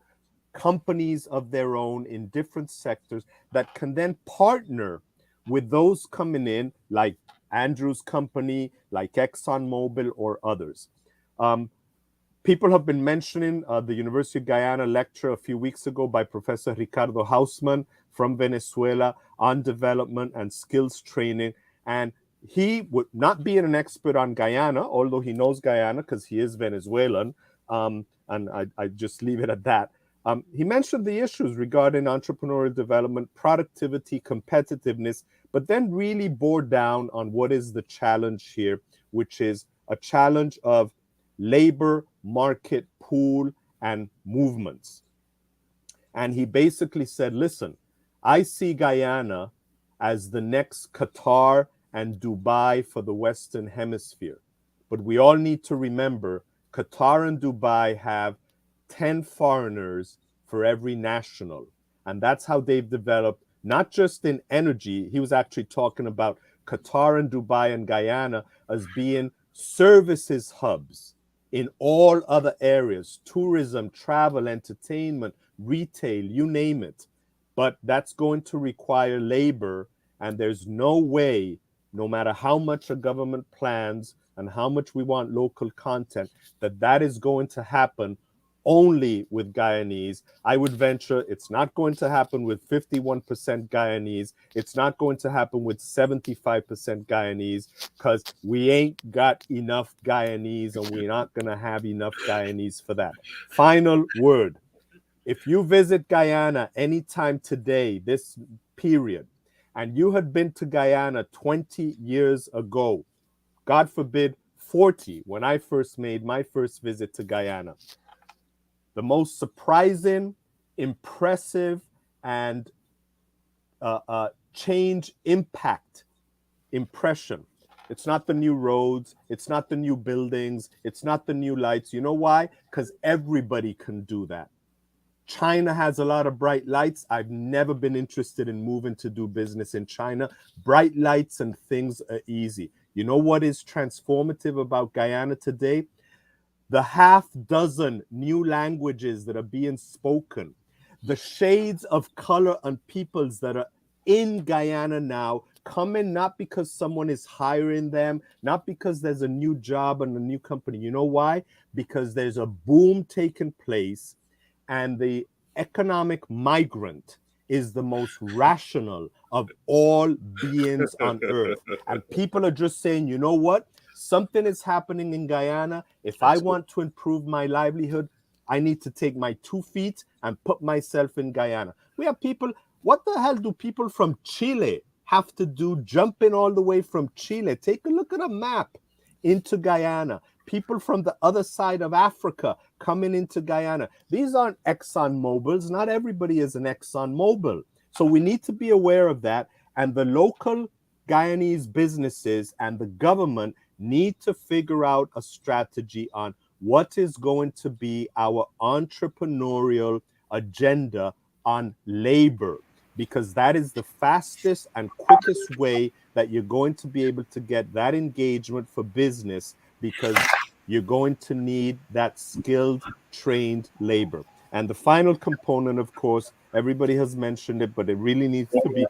companies of their own in different sectors that can then partner with those coming in, like Andrew's company, like ExxonMobil or others. People have been mentioning the University of Guyana lecture a few weeks ago by Professor Ricardo Hausman from Venezuela on development and skills training. And he would not be an expert on Guyana, although he knows Guyana because he is Venezuelan. And I just leave it at that. He mentioned the issues regarding entrepreneurial development, productivity, competitiveness, but then really bore down on what is the challenge here, which is a challenge of labor market pool and movements. And he basically said, listen, I see Guyana as the next Qatar and Dubai for the Western Hemisphere. But we all need to remember Qatar and Dubai have 10 foreigners for every national. And that's how they've developed, not just in energy. He was actually talking about Qatar and Dubai and Guyana as being services hubs in all other areas, tourism, travel, entertainment, retail, you name it. But that's going to require labor. And there's no way, no matter how much a government plans and how much we want local content, that is going to happen only with Guyanese. I would venture it's not going to happen with 51% Guyanese. It's not going to happen with 75% Guyanese because we ain't got enough Guyanese and we're not going to have enough Guyanese for that. Final word. If you visit Guyana anytime today, this period, and you had been to Guyana 20 years ago, God forbid 40, when I first made my first visit to Guyana, the most surprising, impressive, and change impact impression. It's not the new roads. It's not the new buildings. It's not the new lights. You know why? Because everybody can do that. China has a lot of bright lights. I've never been interested in moving to do business in China. Bright lights and things are easy. You know what is transformative about Guyana today? The half dozen new languages that are being spoken, the shades of color and peoples that are in Guyana now, coming not because someone is hiring them, not because there's a new job and a new company. You know why? Because there's a boom taking place, and the economic migrant is the most rational of all beings on earth. And people are just saying, you know what? Something is happening in Guyana. If I want to improve my livelihood, I need to take my 2 feet and put myself in Guyana. We have people, what the hell do people from Chile have to do jumping all the way from Chile? Take a look at a map into Guyana. People from the other side of Africa coming into Guyana. These aren't Exxon Mobils. Not everybody is an Exxon Mobil. So we need to be aware of that. And the local Guyanese businesses and the government need to figure out a strategy on what is going to be our entrepreneurial agenda on labor, because that is the fastest and quickest way that you're going to be able to get that engagement for business, because you're going to need that skilled, trained labor. And the final component, of course, everybody has mentioned it, but it really needs to be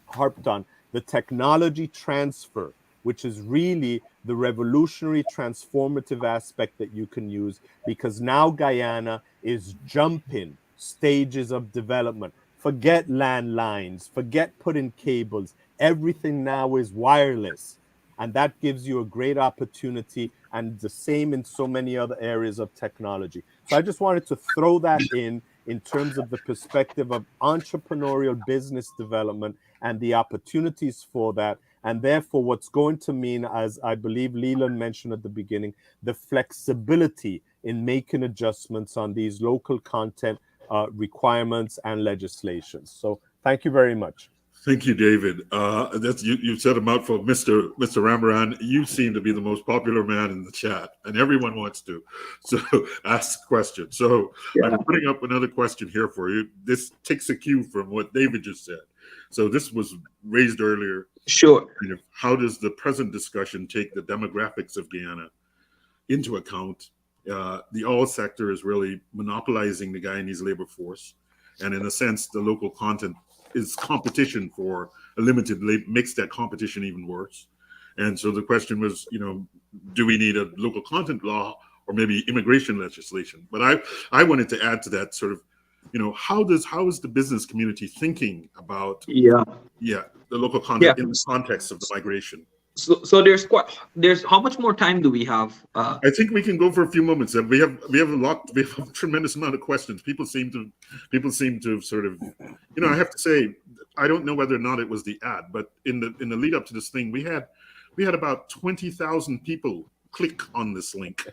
harped on, the technology transfer, which is really the revolutionary transformative aspect that you can use, because now Guyana is jumping stages of development. Forget landlines, forget putting cables. Everything now is wireless. And that gives you a great opportunity, and the same in so many other areas of technology. So I just wanted to throw that in terms of the perspective of entrepreneurial business development and the opportunities for that. and therefore what's going to mean, as I believe Leland mentioned at the beginning, the flexibility in making adjustments on these local content requirements and legislations. So thank you very much. Thank you, David. That's you set a mouthful, Mr. Ramaran. You seem to be the most popular man in the chat, and everyone wants to. So ask questions. So I'm putting up another question here for you. This takes a cue from what David just said. So this was raised earlier. Sure. How does the present discussion take the demographics of Guyana into account? The oil sector is really monopolizing the Guyanese labor force, and in a sense, the local content is competition for a limited labor, makes that competition even worse. And so the question was, do we need a local content law or maybe immigration legislation? But I wanted to add to that sort of, how is the business community thinking about the local content in the context of the migration? So there's how much more time do we have? I think we can go for a few moments. We have a tremendous amount of questions. People seem to sort of, I have to say, I don't know whether or not it was the ad, but in the lead up to this thing, we had about 20,000 people click on this link,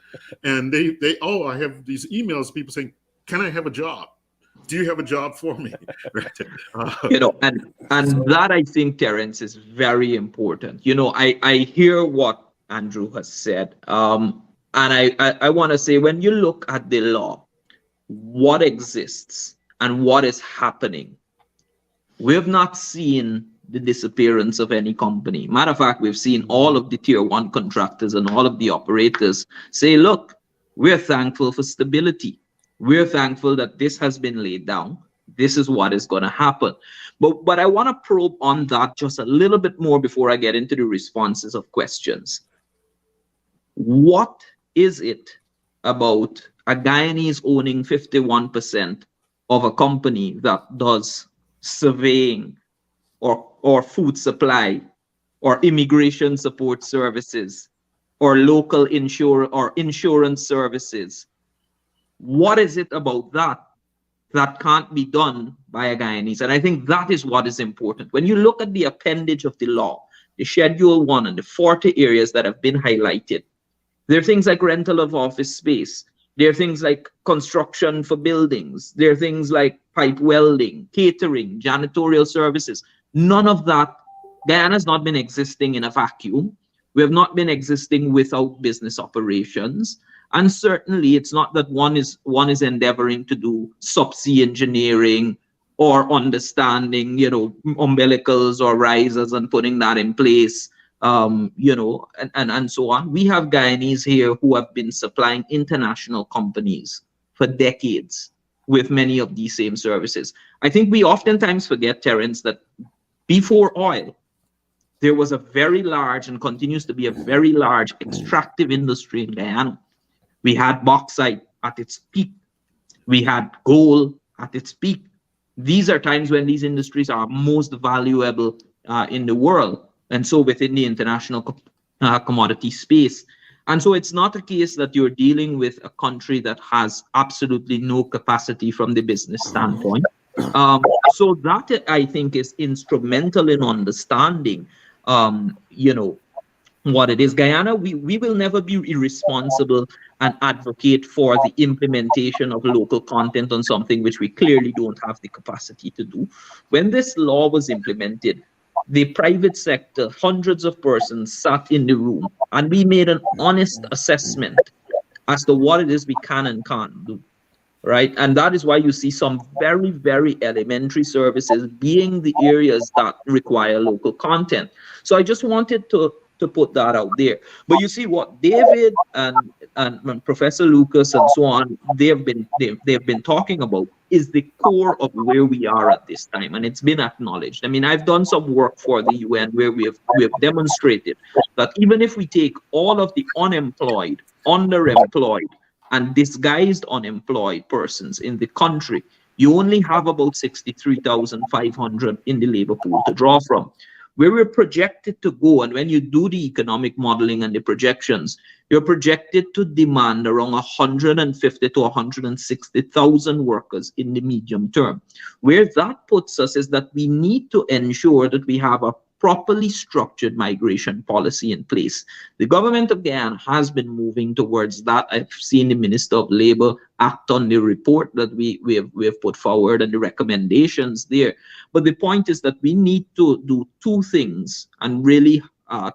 and I have these emails, people saying, "Can I have a job? Do you have a job for me?" Right. And that, I think, Terence, is very important. I hear what Andrew has said. And I want to say, when you look at the law, what exists and what is happening, we have not seen the disappearance of any company. Matter of fact, we've seen all of the tier 1 contractors and all of the operators say, look, we're thankful for stability. We're thankful that this has been laid down. This is what is going to happen. But I want to probe on that just a little bit more before I get into the responses of questions. What is it about a Guyanese owning 51% of a company that does surveying or food supply or immigration support services or local insurance services? What is it about that can't be done by a Guyanese? And I think that is what is important. When you look at the appendage of the law, the Schedule 1 and the 40 areas that have been highlighted, there are things like rental of office space. There are things like construction for buildings. There are things like pipe welding, catering, janitorial services. None of that. Guyana has not been existing in a vacuum. We have not been existing without business operations. And certainly it's not that one is endeavoring to do subsea engineering or understanding, umbilicals or risers and putting that in place, and so on. We have Guyanese here who have been supplying international companies for decades with many of these same services. I think we oftentimes forget, Terence, that before oil, there was a very large and continues to be a very large extractive industry in Guyana. We had bauxite at its peak. We had gold at its peak. These are times when these industries are most valuable in the world, and so within the international commodity space. And so it's not a case that you're dealing with a country that has absolutely no capacity from the business standpoint. So that, I think, is instrumental in understanding, what it is. Guyana, we will never be irresponsible and advocate for the implementation of local content on something which we clearly don't have the capacity to do. When this law was implemented, the private sector, hundreds of persons sat in the room, and we made an honest assessment as to what it is we can and can't do, right? And that is why you see some very, very elementary services being the areas that require local content. So I just wanted to put that out there. But you see what David and Professor Lucas and so on, they've been talking about is the core of where we are at this time, and it's been acknowledged. I mean, I've done some work for the UN where we have demonstrated that even if we take all of the unemployed, underemployed, and disguised unemployed persons in the country, you only have about 63,500 in the labor pool to draw from. Where we're projected to go, and when you do the economic modeling and the projections, you're projected to demand around 150 to 160,000 workers in the medium term. Where that puts us is that we need to ensure that we have a properly structured migration policy in place. The government of Guyana has been moving towards that. I've seen the Minister of Labour act on the report that we have put forward and the recommendations there. But the point is that we need to do two things and really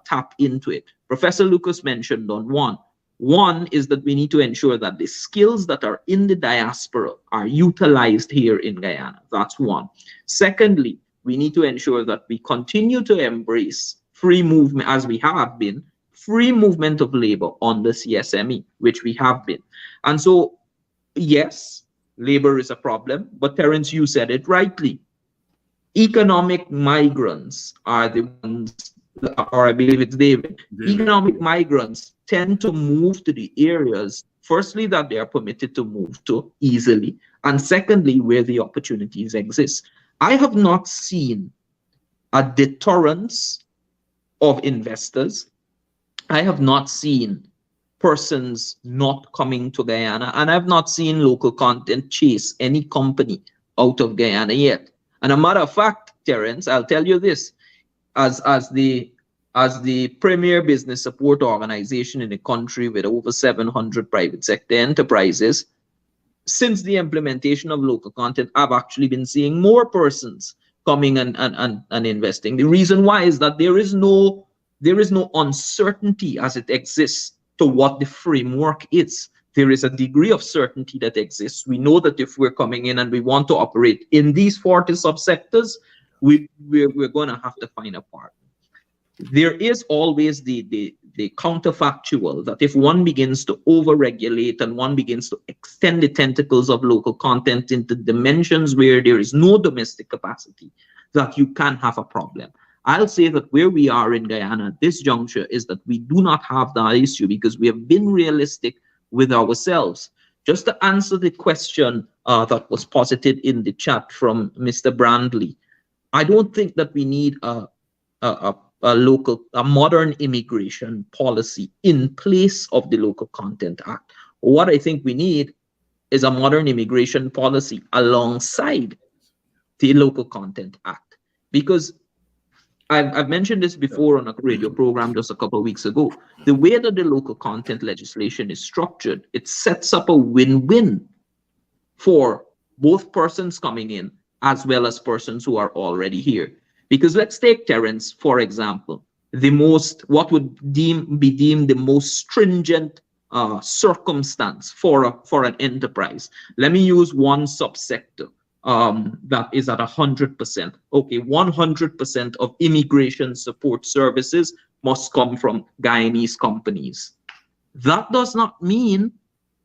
tap into it. Professor Lucas mentioned on one. One is that we need to ensure that the skills that are in the diaspora are utilized here in Guyana. That's one. Secondly, we need to ensure that we continue to embrace free movement, as we have been, free movement of labor on the CSME, which we have been. And so, yes, labor is a problem, but Terence, you said it rightly. Economic migrants are the ones, or I believe it's David. Economic migrants tend to move to the areas, firstly, that they are permitted to move to easily, and secondly, where the opportunities exist. I have not seen a deterrence of investors. I have not seen persons not coming to Guyana, and I've not seen local content chase any company out of Guyana yet. And a matter of fact, Terence, I'll tell you this, as the premier business support organization in the country with over 700 private sector enterprises, since the implementation of local content, I've actually been seeing more persons coming and investing. The reason why is that there is no uncertainty as it exists to what the framework is. There is a degree of certainty that exists. We know that if we're coming in and we want to operate in these 40 subsectors, we're going to have to find a partner. There is always the counterfactual that if one begins to overregulate and one begins to extend the tentacles of local content into dimensions where there is no domestic capacity, that you can have a problem. I'll say that where we are in Guyana at this juncture is that we do not have that issue because we have been realistic with ourselves. Just to answer the question that was posited in the chat from Mr. Brandley, I don't think that we need a modern immigration policy in place of the Local Content Act. What I think we need is a modern immigration policy alongside the Local Content Act, because I've mentioned this before on a radio program just a couple of weeks ago. The way that the local content legislation is structured, it sets up a win-win for both persons coming in as well as persons who are already here. Because let's take Terence, for example, what would be deemed the most stringent circumstance for an enterprise. Let me use one subsector. That is at 100%. Okay, 100% of immigration support services must come from Guyanese companies. That does not mean,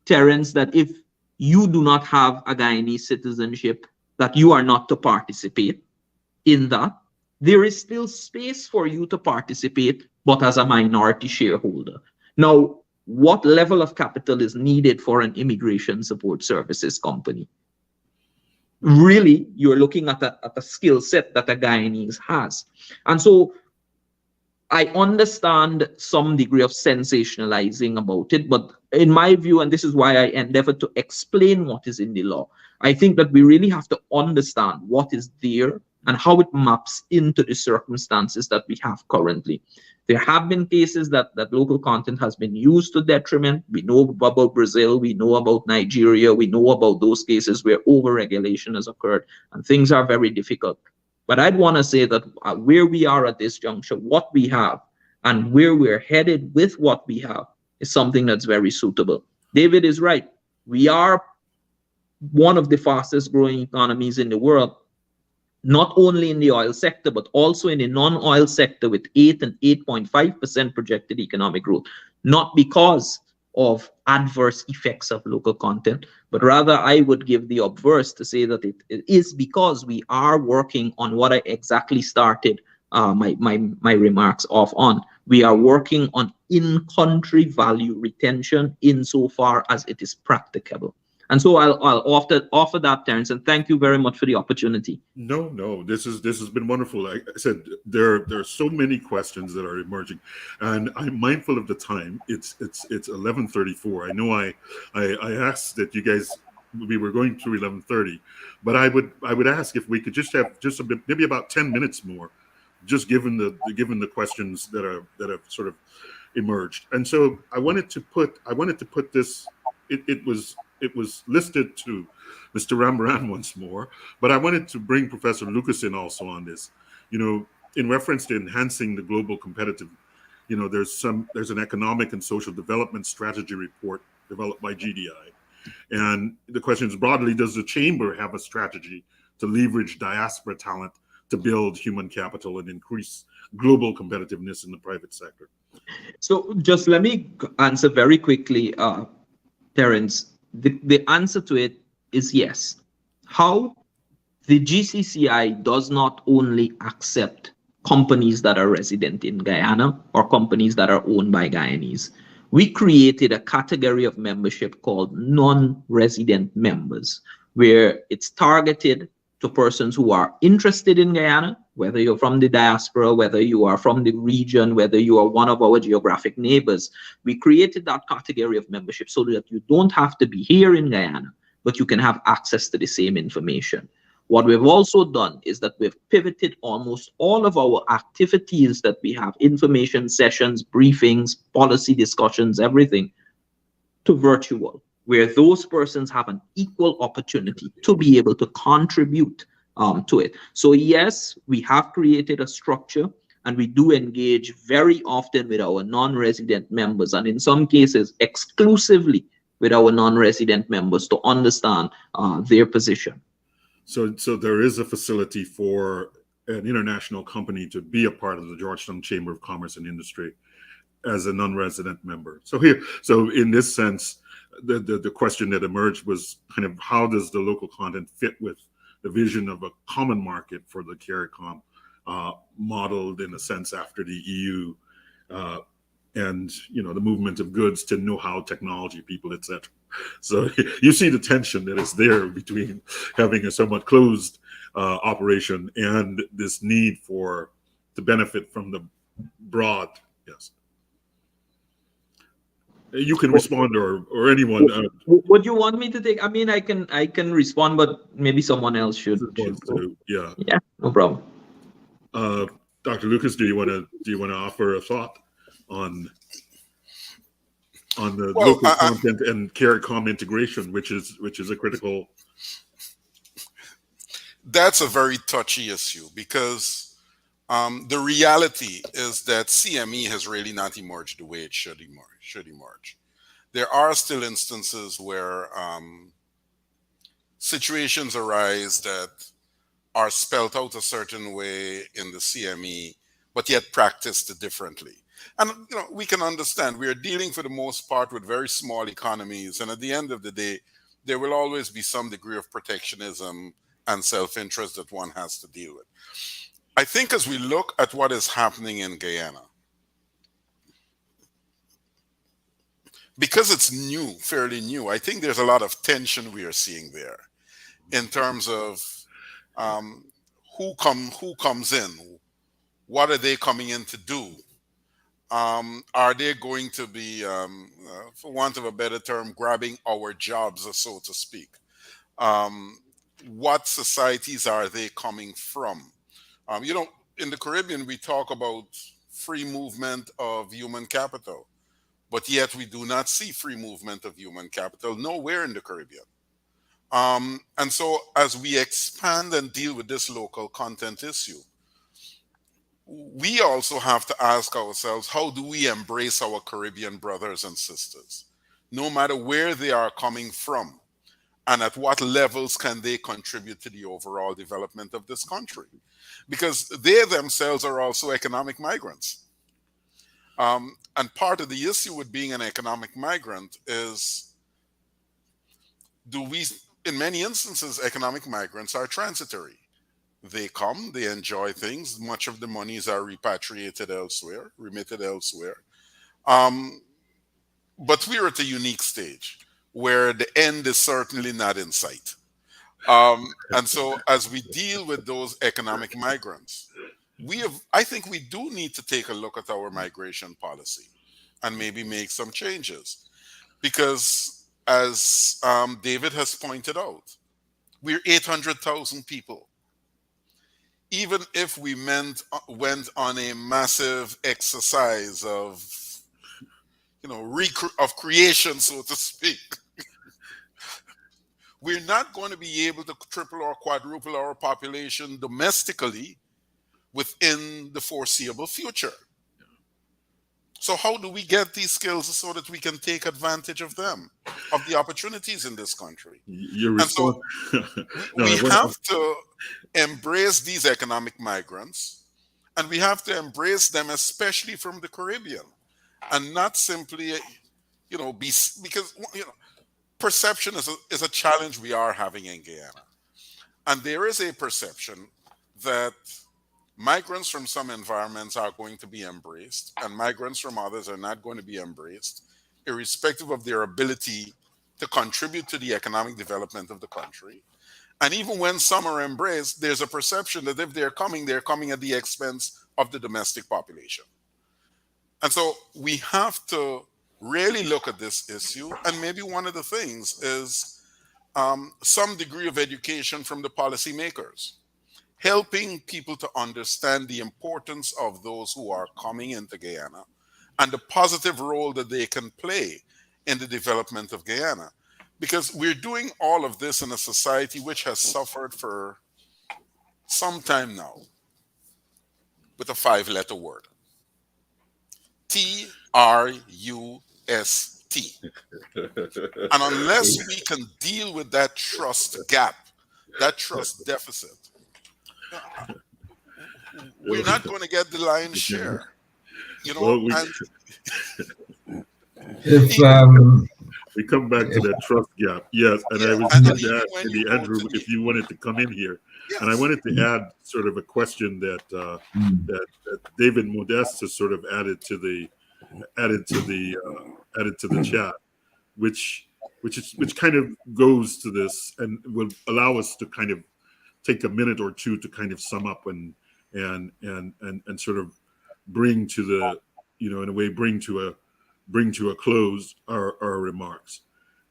Terence, that if you do not have a Guyanese citizenship, that you are not to participate in that. There is still space for you to participate, but as a minority shareholder. Now, what level of capital is needed for an immigration support services company? Really, you're looking at a skill set that a Guyanese has. And so I understand some degree of sensationalizing about it, but in my view, and this is why I endeavor to explain what is in the law, I think that we really have to understand what is there and how it maps into the circumstances that we have currently. There have been cases that local content has been used to detriment. We know about Brazil, we know about Nigeria, we know about those cases where overregulation has occurred and things are very difficult. But I'd want to say that where we are at this juncture, what we have and where we're headed with what we have is something that's very suitable. David is right. We are one of the fastest growing economies in the world, not only in the oil sector, but also in the non-oil sector with 8 and 8.5% projected economic growth, not because of adverse effects of local content, but rather I would give the obverse to say that it is because we are working on what I exactly started my remarks off on. We are working on in-country value retention insofar as it is practicable. And so I'll offer that, Terence, and thank you very much for the opportunity. No, this has been wonderful. Like I said, there are so many questions that are emerging, and I'm mindful of the time. It's 11:34. I know I asked that you guys, we were going through 11:30, but I would ask if we could just have just a bit, maybe about 10 minutes more just given the questions that have sort of emerged. And so I wanted to put this. It was listed to Mr. Rambaran once more, but I wanted to bring Professor Lucas in also on this. In reference to enhancing the global competitive, there's an economic and social development strategy report developed by GDI. And the question is broadly, does the chamber have a strategy to leverage diaspora talent to build human capital and increase global competitiveness in the private sector? So just let me answer very quickly, Terence. The answer to it is yes. How? The GCCI does not only accept companies that are resident in Guyana or companies that are owned by Guyanese. We created a category of membership called non-resident members, where it's targeted to persons who are interested in Guyana, whether you're from the diaspora, whether you are from the region, whether you are one of our geographic neighbors. We created that category of membership so that you don't have to be here in Guyana, but you can have access to the same information. What we've also done is that we've pivoted almost all of our activities that we have, information sessions, briefings, policy discussions, everything, to virtual, where those persons have an equal opportunity to be able to contribute to it. So yes, we have created a structure, and we do engage very often with our non-resident members, and in some cases exclusively with our non-resident members, to understand their position. So there is a facility for an international company to be a part of the Georgetown Chamber of Commerce and Industry as a non-resident member. So in this sense, the question that emerged was kind of, how does the local content fit with the vision of a common market for the CARICOM, modeled in a sense after the EU, and the movement of goods to know-how, technology, people, etc. So you see the tension that is there between having a somewhat closed operation and this need to benefit from the broad. Yes. You can respond, or anyone. Would you want me to take? I mean, I can respond, but maybe someone else should. Yeah. Yeah, no problem. Dr. Lucas, do you want to offer a thought on the local content and CARICOM integration, which is a critical? That's a very touchy issue, because the reality is that CME has really not emerged the way it should emerge. There are still instances where situations arise that are spelt out a certain way in the CME, but yet practiced differently. And we can understand we are dealing for the most part with very small economies, and at the end of the day, there will always be some degree of protectionism and self-interest that one has to deal with. I think as we look at what is happening in Guyana, because it's new, fairly new, I think there's a lot of tension we are seeing there in terms of who comes in, what are they coming in to do? Are they going to be, for want of a better term, grabbing our jobs, so to speak? What societies are they coming from? In the Caribbean, we talk about free movement of human capital, but yet we do not see free movement of human capital nowhere in the Caribbean. And so as we expand and deal with this local content issue, we also have to ask ourselves, how do we embrace our Caribbean brothers and sisters, no matter where they are coming from, and at what levels can they contribute to the overall development of this country? Because they themselves are also economic migrants. And part of the issue with being an economic migrant is, in many instances, economic migrants are transitory. They come, they enjoy things. Much of the monies are repatriated elsewhere, remitted elsewhere. But we're at a unique stage where the end is certainly not in sight. And so as we deal with those economic migrants, I think we do need to take a look at our migration policy and maybe make some changes. Because as David has pointed out, we're 800,000 people. even if we went on a massive exercise of, of creation, so to speak, we're not going to be able to triple or quadruple our population domestically within the foreseeable future. So how do we get these skills so that we can take advantage of them, of the opportunities in this country? Your And so response. No, we I want have to embrace these economic migrants, and we have to embrace them, especially from the Caribbean, and not simply, because perception is a challenge we are having in Guyana, and there is a perception that migrants from some environments are going to be embraced, and migrants from others are not going to be embraced, irrespective of their ability to contribute to the economic development of the country. And even when some are embraced, there's a perception that if they're coming at the expense of the domestic population. And so we have to really look at this issue. And maybe one of the things is some degree of education from the policymakers, helping people to understand the importance of those who are coming into Guyana and the positive role that they can play in the development of Guyana. Because we're doing all of this in a society which has suffered for some time now with a 5-letter word: TRUST. And unless we can deal with that trust gap, that trust deficit, we're not going to get the lion's share. Well, And If we come back to that trust gap. Yes, and I was and going to even ask when maybe you go Andrew to if you wanted to come in here, and I yes, wanted to add sort of a question that that David Modeste has sort of added to the chat, which kind of goes to this and will allow us to kind of take a minute or two to kind of sum up and sort of bring to the in a way bring to a close our remarks.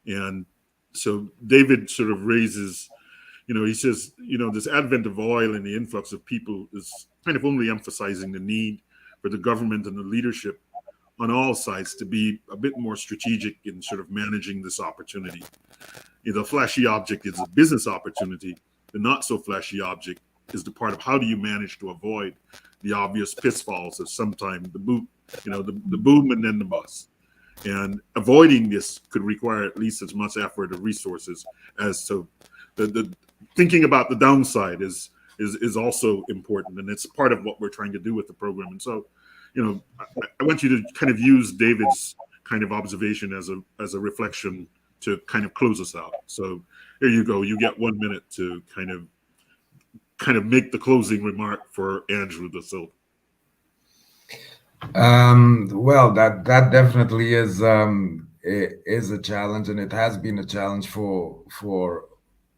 And so David sort of raises, he says, this advent of oil and the influx of people is kind of only emphasizing the need for the government and the leadership on all sides to be a bit more strategic in sort of managing this opportunity. The flashy object is a business opportunity. The not so flashy object is the part of how do you manage to avoid the obvious pitfalls of sometimes the boom, the boom and then the bust. And avoiding this could require at least as much effort or resources as so. The thinking about the downside is also important, and it's part of what we're trying to do with the program. And so, I want you to kind of use David's kind of observation as a reflection to kind of close us out. So here you go. You get 1 minute to kind of make the closing remark for Andrew Da Silva. Well, that definitely is a challenge, and it has been a challenge for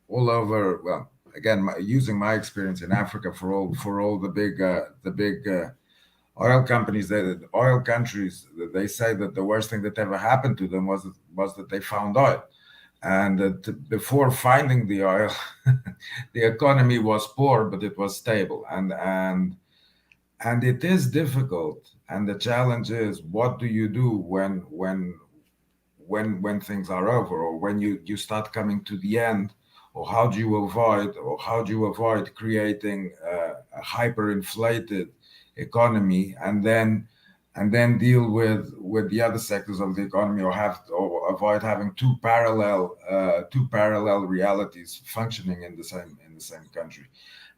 all over. Well, again, using my experience in Africa for all the big oil companies, oil countries, they say that the worst thing that ever happened to them was that they found oil, and that before finding the oil, the economy was poor, but it was stable, and it is difficult. And the challenge is, what do you do when things are over, or when you start coming to the end, or how do you avoid creating a hyperinflated economy, and then deal with the other sectors of the economy, or avoid having two parallel realities functioning in the same country.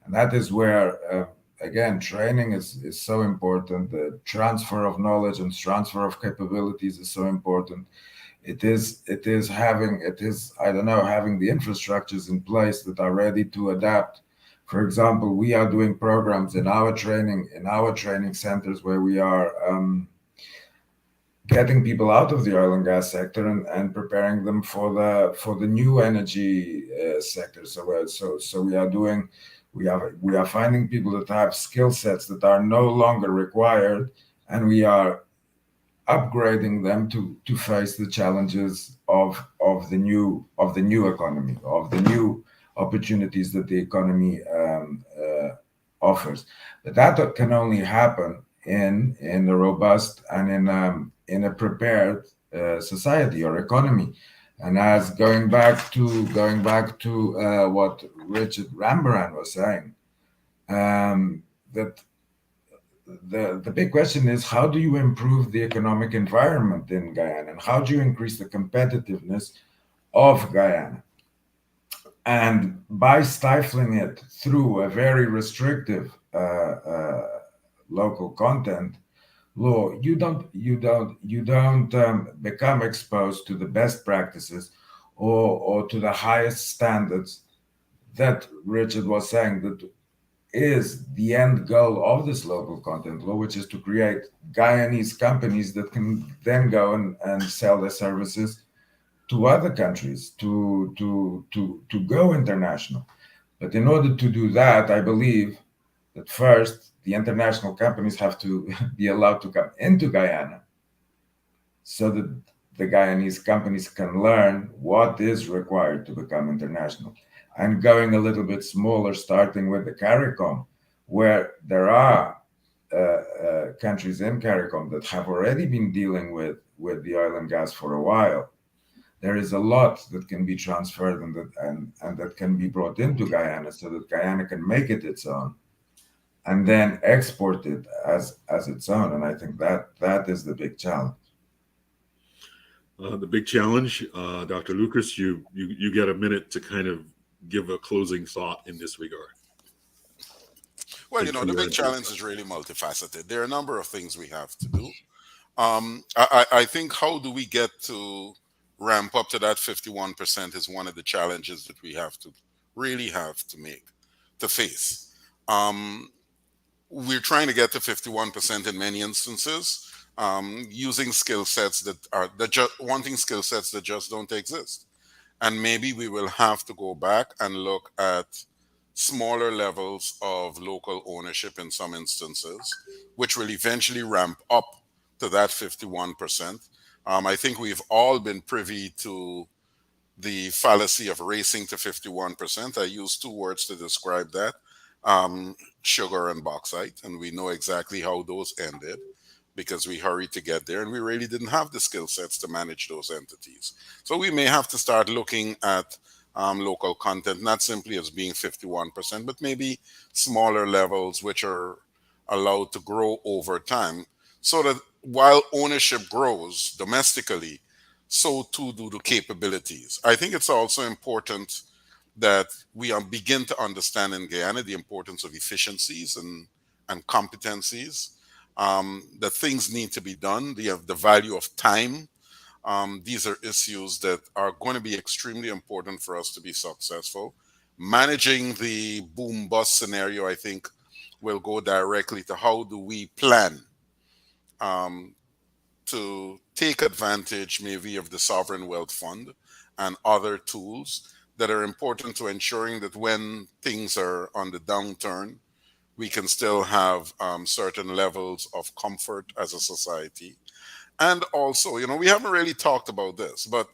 And that is where again, training is so important. The transfer of knowledge and transfer of capabilities is so important. It is having the infrastructures in place that are ready to adapt. For example, we are doing programs in our training centers where we are getting people out of the oil and gas sector and preparing them for the new energy sector. So we are finding people that have skill sets that are no longer required, and we are upgrading them to face the challenges of the new economy, of the new opportunities that the economy offers. But that can only happen in a robust and in a prepared society or economy. And as going back to what Richard Rambaran was saying, that the big question is, how do you improve the economic environment in Guyana, and how do you increase the competitiveness of Guyana? And by stifling it through a very restrictive local content law, you don't become exposed to the best practices or to the highest standards that Richard was saying that is the end goal of this local content law, which is to create Guyanese companies that can then go and sell their services to other countries, to go international. But in order to do that, I believe that first the international companies have to be allowed to come into Guyana, so that the Guyanese companies can learn what is required to become international. And going a little bit smaller, starting with the CARICOM, where there are countries in CARICOM that have already been dealing with the oil and gas for a while. There is a lot that can be transferred and that can be brought into Guyana, so that Guyana can make it its own and then export it as its own. And I think that is the big challenge. The big challenge, Dr. Lucas, you get a minute to kind of give a closing thought in this regard. Well, Thanks for the your big input. challenge is really multifaceted. There are a number of things we have to do. I think, how do we get to ramp up to that 51% is one of the challenges that we really have to face. We're trying to get to 51% in many instances, using skill sets wanting skill sets that just don't exist. And maybe we will have to go back and look at smaller levels of local ownership in some instances, which will eventually ramp up to that 51%. I think we've all been privy to the fallacy of racing to 51%. I use two words to describe that: sugar and bauxite. And we know exactly how those ended, because we hurried to get there and we really didn't have the skill sets to manage those entities. So we may have to start looking at local content, not simply as being 51%, but maybe smaller levels which are allowed to grow over time, so that while ownership grows domestically, so too do the capabilities. I think it's also important that we begin to understand in Guyana the importance of efficiencies and competencies, that things need to be done. The value of time. These are issues that are going to be extremely important for us to be successful. Managing the boom bust scenario, I think, will go directly to how do we plan to take advantage maybe of the Sovereign Wealth Fund and other tools that are important to ensuring that when things are on the downturn, we can still have certain levels of comfort as a society. And also, we haven't really talked about this, but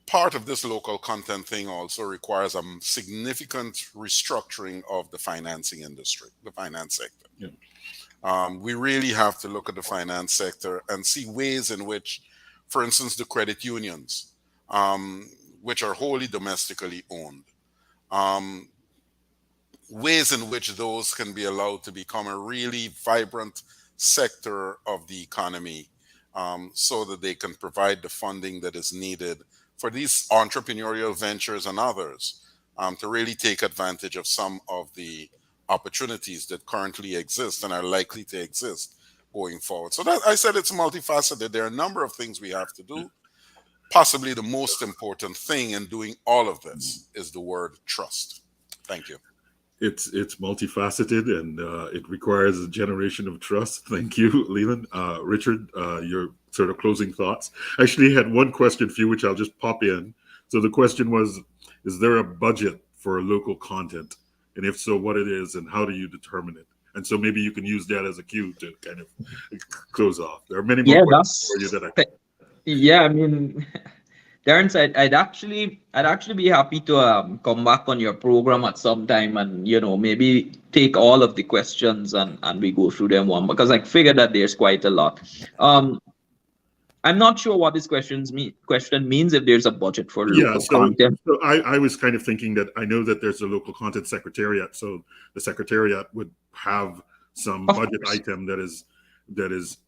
part of this local content thing also requires a significant restructuring of the financing industry, the finance sector. Yeah. We really have to look at the finance sector and see ways in which, for instance, the credit unions, which are wholly domestically owned, ways in which those can be allowed to become a really vibrant sector of the economy, so that they can provide the funding that is needed for these entrepreneurial ventures and others, to really take advantage of some of the opportunities that currently exist and are likely to exist going forward. So that, I said, it's multifaceted. There are a number of things we have to do. Possibly the most important thing in doing all of this is the word trust. Thank you. It's multifaceted, and it requires a generation of trust. Thank you, Leland. Richard, your sort of closing thoughts. I actually had one question for you, which I'll just pop in. So the question was, is there a budget for local content? And if so, what it is, and how do you determine it? And so maybe you can use that as a cue to kind of close off. There are many more questions for you that Yeah, I mean, Terrence, I'd actually be happy to come back on your program at some time and maybe take all of the questions and we go through them one, because I figure that there's quite a lot. I'm not sure what this question means, if there's a budget for local content. So I was kind of thinking that I know that there's a local content secretariat, so the secretariat would have some Of budget course. item that is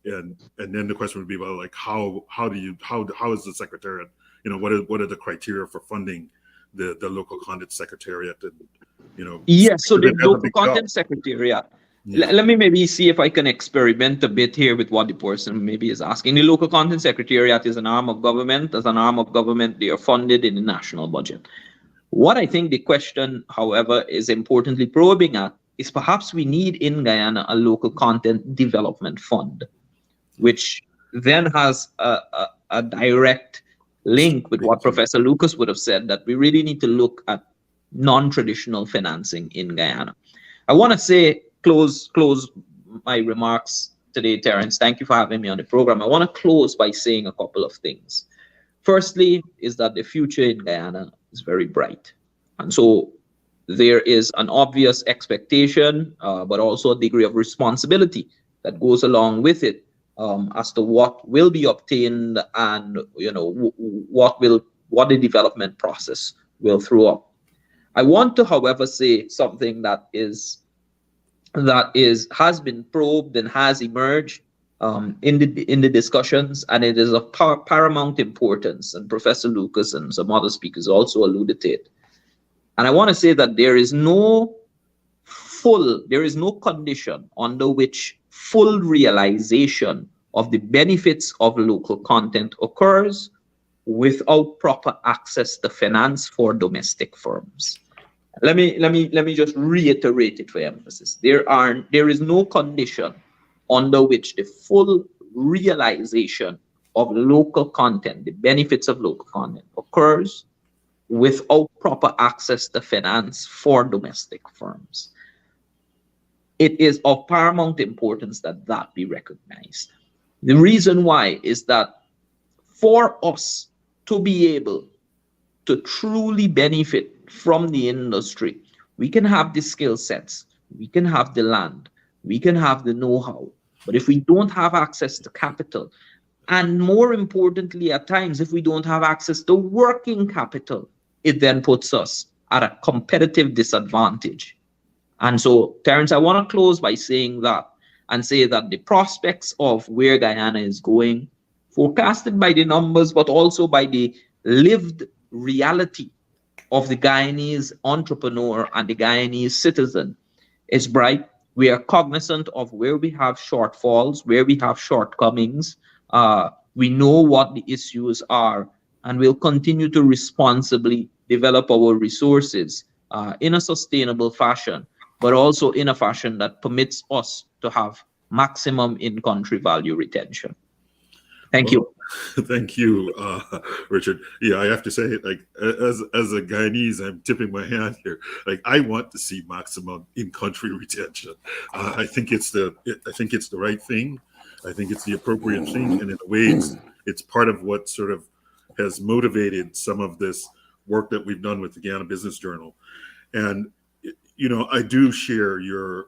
and then the question would be, well, like how is the secretariat, what are the criteria for funding the local content secretariat, and Yes, so the because it has a local big content job. secretariat. Yeah. Let me maybe see if I can experiment a bit here with what the person maybe is asking. The local content secretariat is an arm of government. As an arm of government, they are funded in the national budget. What I think the question, however, is importantly probing at is perhaps we need in Guyana a local content development fund, which then has a direct link with what Professor Lucas would have said, that we really need to look at non-traditional financing in Guyana. I want to say, close my remarks today, Terrence. Thank you for having me on the program. I want to close by saying a couple of things. Firstly, is that the future in Guyana is very bright. And so there is an obvious expectation, but also a degree of responsibility that goes along with it, as to what will be obtained and what the development process will throw up. I want to, however, say something that has been probed and has emerged in the discussions, and it is of paramount importance. And Professor Lucas and some other speakers also alluded to it. And I want to say that there is no condition under which full realization of the benefits of local content occurs without proper access to finance for domestic firms. Let me just reiterate it for emphasis. There is no condition under which the full realization of local content, the benefits of local content, occurs without proper access to finance for domestic firms. It is of paramount importance that that be recognized. The reason why is that for us to be able to truly benefit from the industry, we can have the skill sets, we can have the land, we can have the know-how, but if we don't have access to capital, and more importantly at times, if we don't have access to working capital, it then puts us at a competitive disadvantage. And so, Terrence, I want to close by saying that, and say that the prospects of where Guyana is going, forecasted by the numbers, but also by the lived reality of the Guyanese entrepreneur and the Guyanese citizen, is bright. We are cognizant of where we have shortfalls, where we have shortcomings. We know what the issues are, and we'll continue to responsibly develop our resources in a sustainable fashion, but also in a fashion that permits us to have maximum in-country value retention. Thank you. Thank you, Richard. Yeah, I have to say, like, as a Guyanese, I'm tipping my hand here. Like, I want to see maximum in-country retention. I think it's the right thing. I think it's the appropriate thing, and in a way, it's part of what sort of has motivated some of this work that we've done with the Guyana Business Journal. And I do share your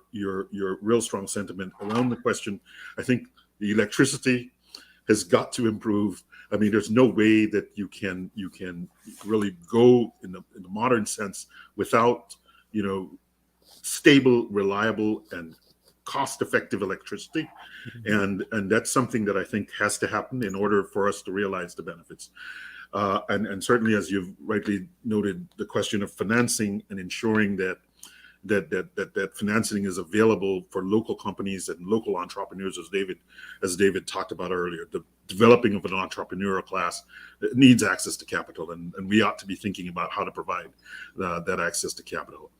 real strong sentiment around the question. I think the electricity has got to improve. I mean, there's no way that you can really go in the modern sense without stable, reliable, and cost-effective electricity, and that's something that I think has to happen in order for us to realize the benefits. And certainly, as you've rightly noted, the question of financing and ensuring that financing is available for local companies and local entrepreneurs, as David talked about earlier. The developing of an entrepreneurial class needs access to capital, and we ought to be thinking about how to provide that access to capital.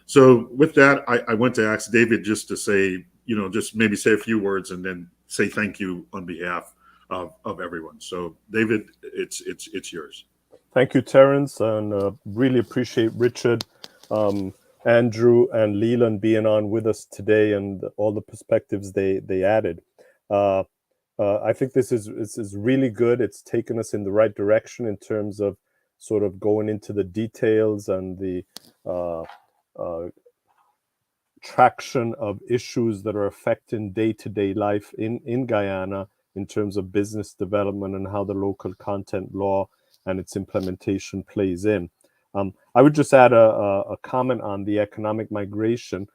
So with that, I want to ask David just to say, just maybe say a few words and then say thank you on behalf of everyone. So David, it's yours. Thank you, Terrence, and really appreciate Richard, Andrew, and Leland being on with us today and all the perspectives they added. I think this is really good. It's taken us in the right direction in terms of sort of going into the details and the traction of issues that are affecting day-to-day life in Guyana in terms of business development and how the local content law and its implementation plays in. I would just add a comment on the economic migration.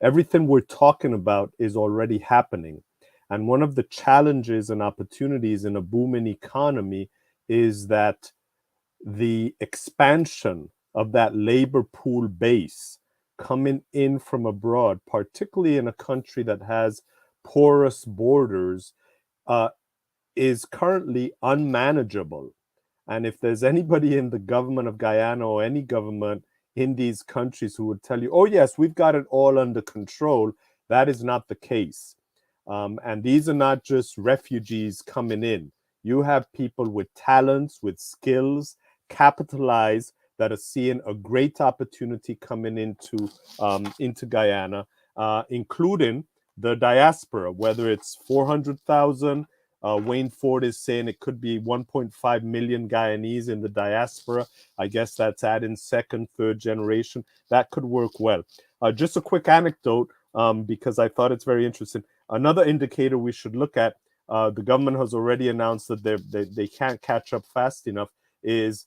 Everything we're talking about is already happening. And one of the challenges and opportunities in a booming economy is that the expansion of that labor pool base coming in from abroad, particularly in a country that has porous borders, is currently unmanageable. And if there's anybody in the government of Guyana or any government in these countries who would tell you, oh, yes, we've got it all under control, that is not the case. And these are not just refugees coming in. You have people with talents, with skills, capitalized, that are seeing a great opportunity coming into Guyana, including the diaspora, whether it's 400,000. Wayne Ford is saying it could be 1.5 million Guyanese in the diaspora. I guess that's adding second, third generation. That could work well. Just a quick anecdote, because I thought it's very interesting. Another indicator we should look at, the government has already announced that they can't catch up fast enough, is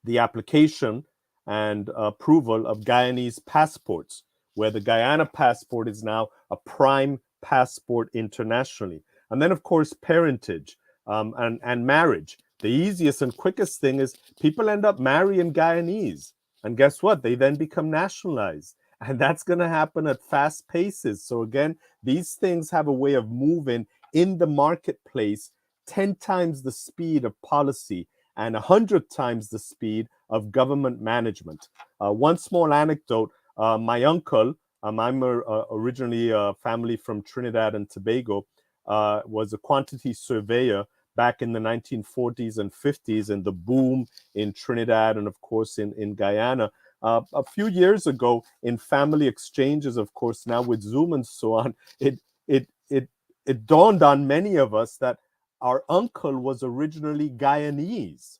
the application and approval of Guyanese passports, where the Guyana passport is now a prime passport internationally. And then, of course, parentage and marriage. The easiest and quickest thing is people end up marrying Guyanese. And guess what? They then become nationalized. And that's going to happen at fast paces. So again, these things have a way of moving in the marketplace 10 times the speed of policy and 100 times the speed of government management. One small anecdote, my uncle, I'm originally a family from Trinidad and Tobago, was a quantity surveyor back in the 1940s and 50s, and the boom in Trinidad and, of course, in Guyana. A few years ago, in family exchanges, of course, now with Zoom and so on, it dawned on many of us that our uncle was originally Guyanese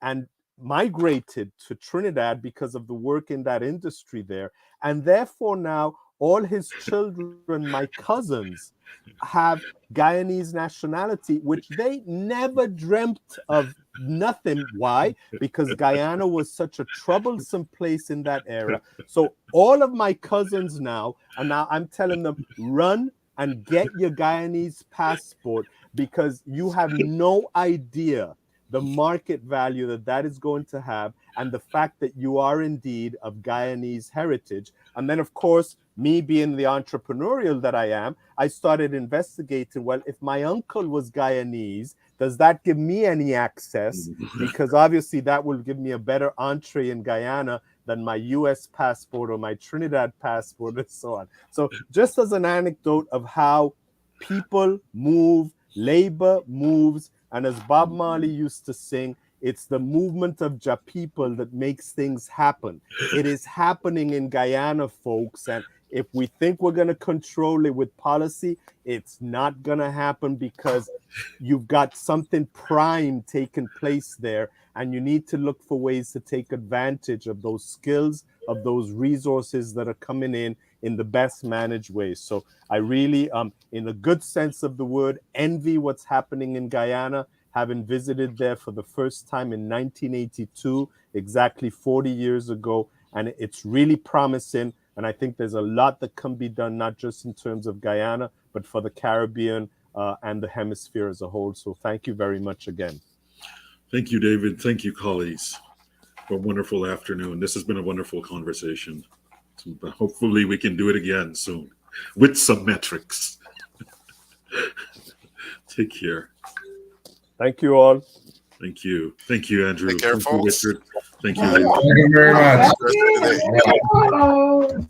and migrated to Trinidad because of the work in that industry there. And therefore now all his children, my cousins, have Guyanese nationality, which they never dreamt of. Nothing. Why? Because Guyana was such a troublesome place in that era. So all of my cousins now, and now I'm telling them, run and get your Guyanese passport, because you have no idea the market value that is going to have, and the fact that you are indeed of Guyanese heritage. And then, of course, me being the entrepreneurial that I am, I started investigating, well, if my uncle was Guyanese, does that give me any access? Because obviously that will give me a better entree in Guyana than my US passport or my Trinidad passport and so on. So just as an anecdote of how people move, labor moves, and as Bob Marley used to sing, it's the movement of Ja people that makes things happen. It is happening in Guyana, folks. And if we think we're going to control it with policy, it's not going to happen, because you've got something prime taking place there. And you need to look for ways to take advantage of those skills, of those resources that are coming in the best managed way. So I really, in a good sense of the word, envy what's happening in Guyana, having visited there for the first time in 1982, exactly 40 years ago. And it's really promising. And I think there's a lot that can be done, not just in terms of Guyana, but for the Caribbean and the hemisphere as a whole. So thank you very much again. Thank you, David. Thank you, colleagues, for a wonderful afternoon. This has been a wonderful conversation. Hopefully we can do it again soon with some metrics. Take care. Thank you all. Thank you. Thank you, Andrew. Take care, Thank you, folks. Richard. Thank you. Thank you very much. Have a good day. Yeah.